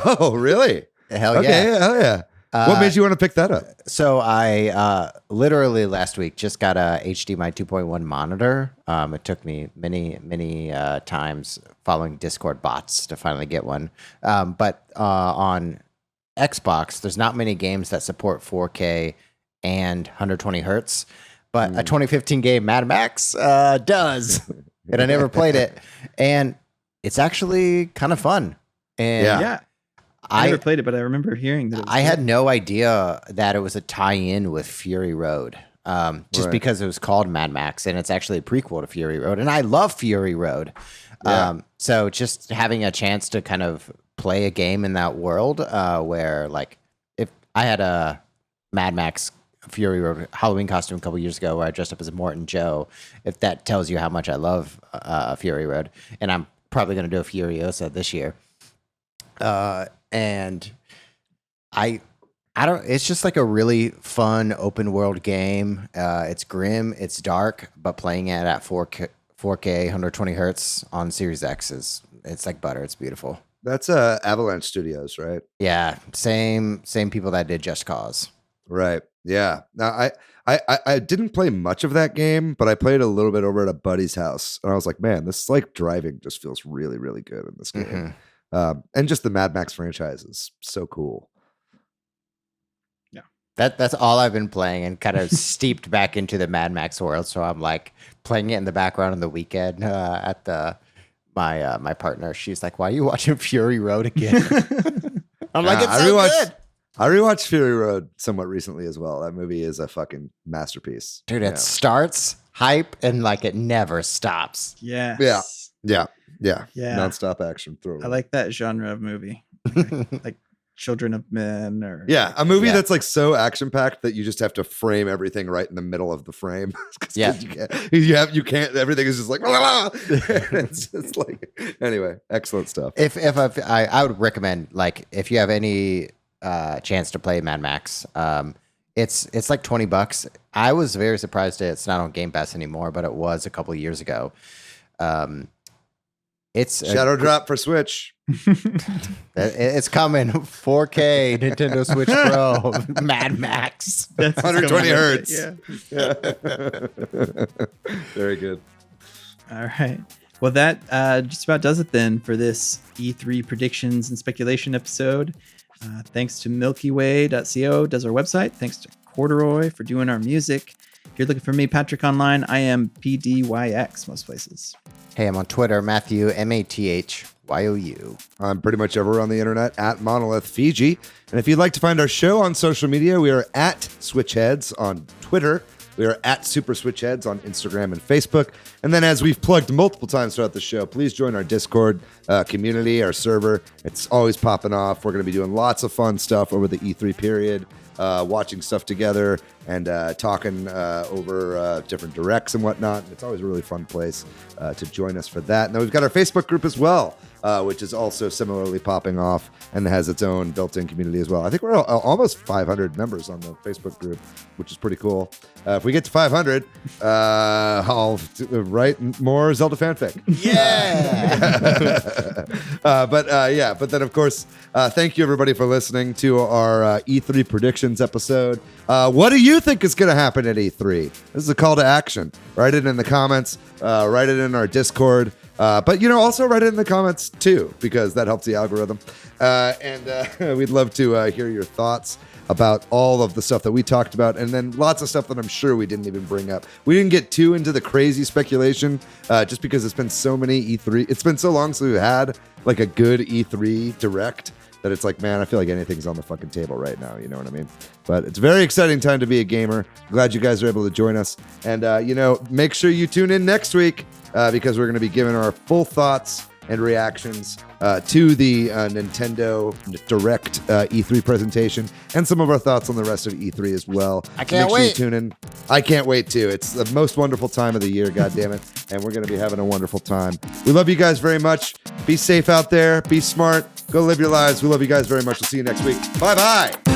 Oh, really? Hell yeah! Hell yeah! What made you want to pick that up? So I literally last week just got a HDMI 2.1 monitor. It took me many times following Discord bots to finally get one. But on Xbox, there's not many games that support 4K and 120 hertz. But a 2015 game, Mad Max, does. And I never played it. And it's actually kind of fun. And yeah. I never played it, but I remember hearing that. I had no idea that it was a tie-in with Fury Road, because it was called Mad Max, and it's actually a prequel to Fury Road. And I love Fury Road. Yeah. So just having a chance to kind of play a game in that world where, like, if I had a Mad Max Fury Road Halloween costume a couple years ago where I dressed up as a Morton Joe, if that tells you how much I love Fury Road, and I'm probably going to do a Furiosa this year. And I don't, it's just like a really fun open world game. It's grim, it's dark, but playing it at 4K, 120 hertz on Series X it's like butter. It's beautiful. That's Avalanche Studios, right? Yeah. Same people that did Just Cause. Right. Yeah. Now I didn't play much of that game, but I played a little bit over at a buddy's house, and I was like, man, this like driving just feels really, really good in this game. Mm-hmm. And just the Mad Max franchise is so cool. Yeah, that's all I've been playing, and kind of steeped back into the Mad Max world. So I'm like playing it in the background on the weekend at my partner. She's like, "Why are you watching Fury Road again?" I'm like, "It's so good." I rewatched Fury Road somewhat recently as well. That movie is a fucking masterpiece, dude. It starts hype and like it never stops. Yeah. Non-stop action thriller. I like that genre of movie, like Children of Men, or a movie that's like so action packed that you just have to frame everything right in the middle of the frame. You can't. Everything is just like it's just like, anyway, excellent stuff. If I would recommend, like, if you have any chance to play Mad Max, it's like $20. I was very surprised that it's not on Game Pass anymore, but it was a couple of years ago. It's Shadow Drop for Switch. It's coming. 4K Nintendo Switch Pro Mad Max. That's 120 hertz. Yeah. Very good. All right. Well, that just about does it then for this E3 predictions and speculation episode. Thanks to MilkyWay.co does our website. Thanks to Corduroy for doing our music. If you're looking for me, Patrick, online, I am PDYX most places. Hey, I'm on Twitter, Matthew, MATHYOU. I'm pretty much everywhere on the internet at Monolith Fiji. And if you'd like to find our show on social media, we are at Switch Headz on Twitter. We are at Super Switch Headz on Instagram and Facebook. And then, as we've plugged multiple times throughout the show, please join our Discord community, our server. It's always popping off. We're going to be doing lots of fun stuff over the E3 period, watching stuff together and talking over different directs and whatnot. It's always a really fun place to join us for that. And then we've got our Facebook group as well. which is also similarly popping off and has its own built-in community as well. I think we're almost 500 members on the Facebook group, which is pretty cool. If we get to 500, I'll write more Zelda fanfic. Yeah. But then of course, thank you everybody for listening to our E3 predictions episode. What do you think is going to happen at E3? This is a call to action. Write it in the comments. Write it in our Discord. But also write it in the comments too, because that helps the algorithm. And we'd love to hear your thoughts about all of the stuff that we talked about, and then lots of stuff that I'm sure we didn't even bring up. We didn't get too into the crazy speculation, just because it's been so many E3. It's been so long since we've had like a good E3 direct that it's like, man, I feel like anything's on the fucking table right now. You know what I mean? But it's a very exciting time to be a gamer. Glad you guys are able to join us. And, make sure you tune in next week because we're going to be giving our full thoughts and reactions to the Nintendo Direct E3 presentation and some of our thoughts on the rest of E3 as well. I can't wait. Sure you tune in. I can't wait too. It's the most wonderful time of the year, goddammit. And we're going to be having a wonderful time. We love you guys very much. Be safe out there. Be smart. Go live your lives. We love you guys very much. We'll see you next week. Bye-bye.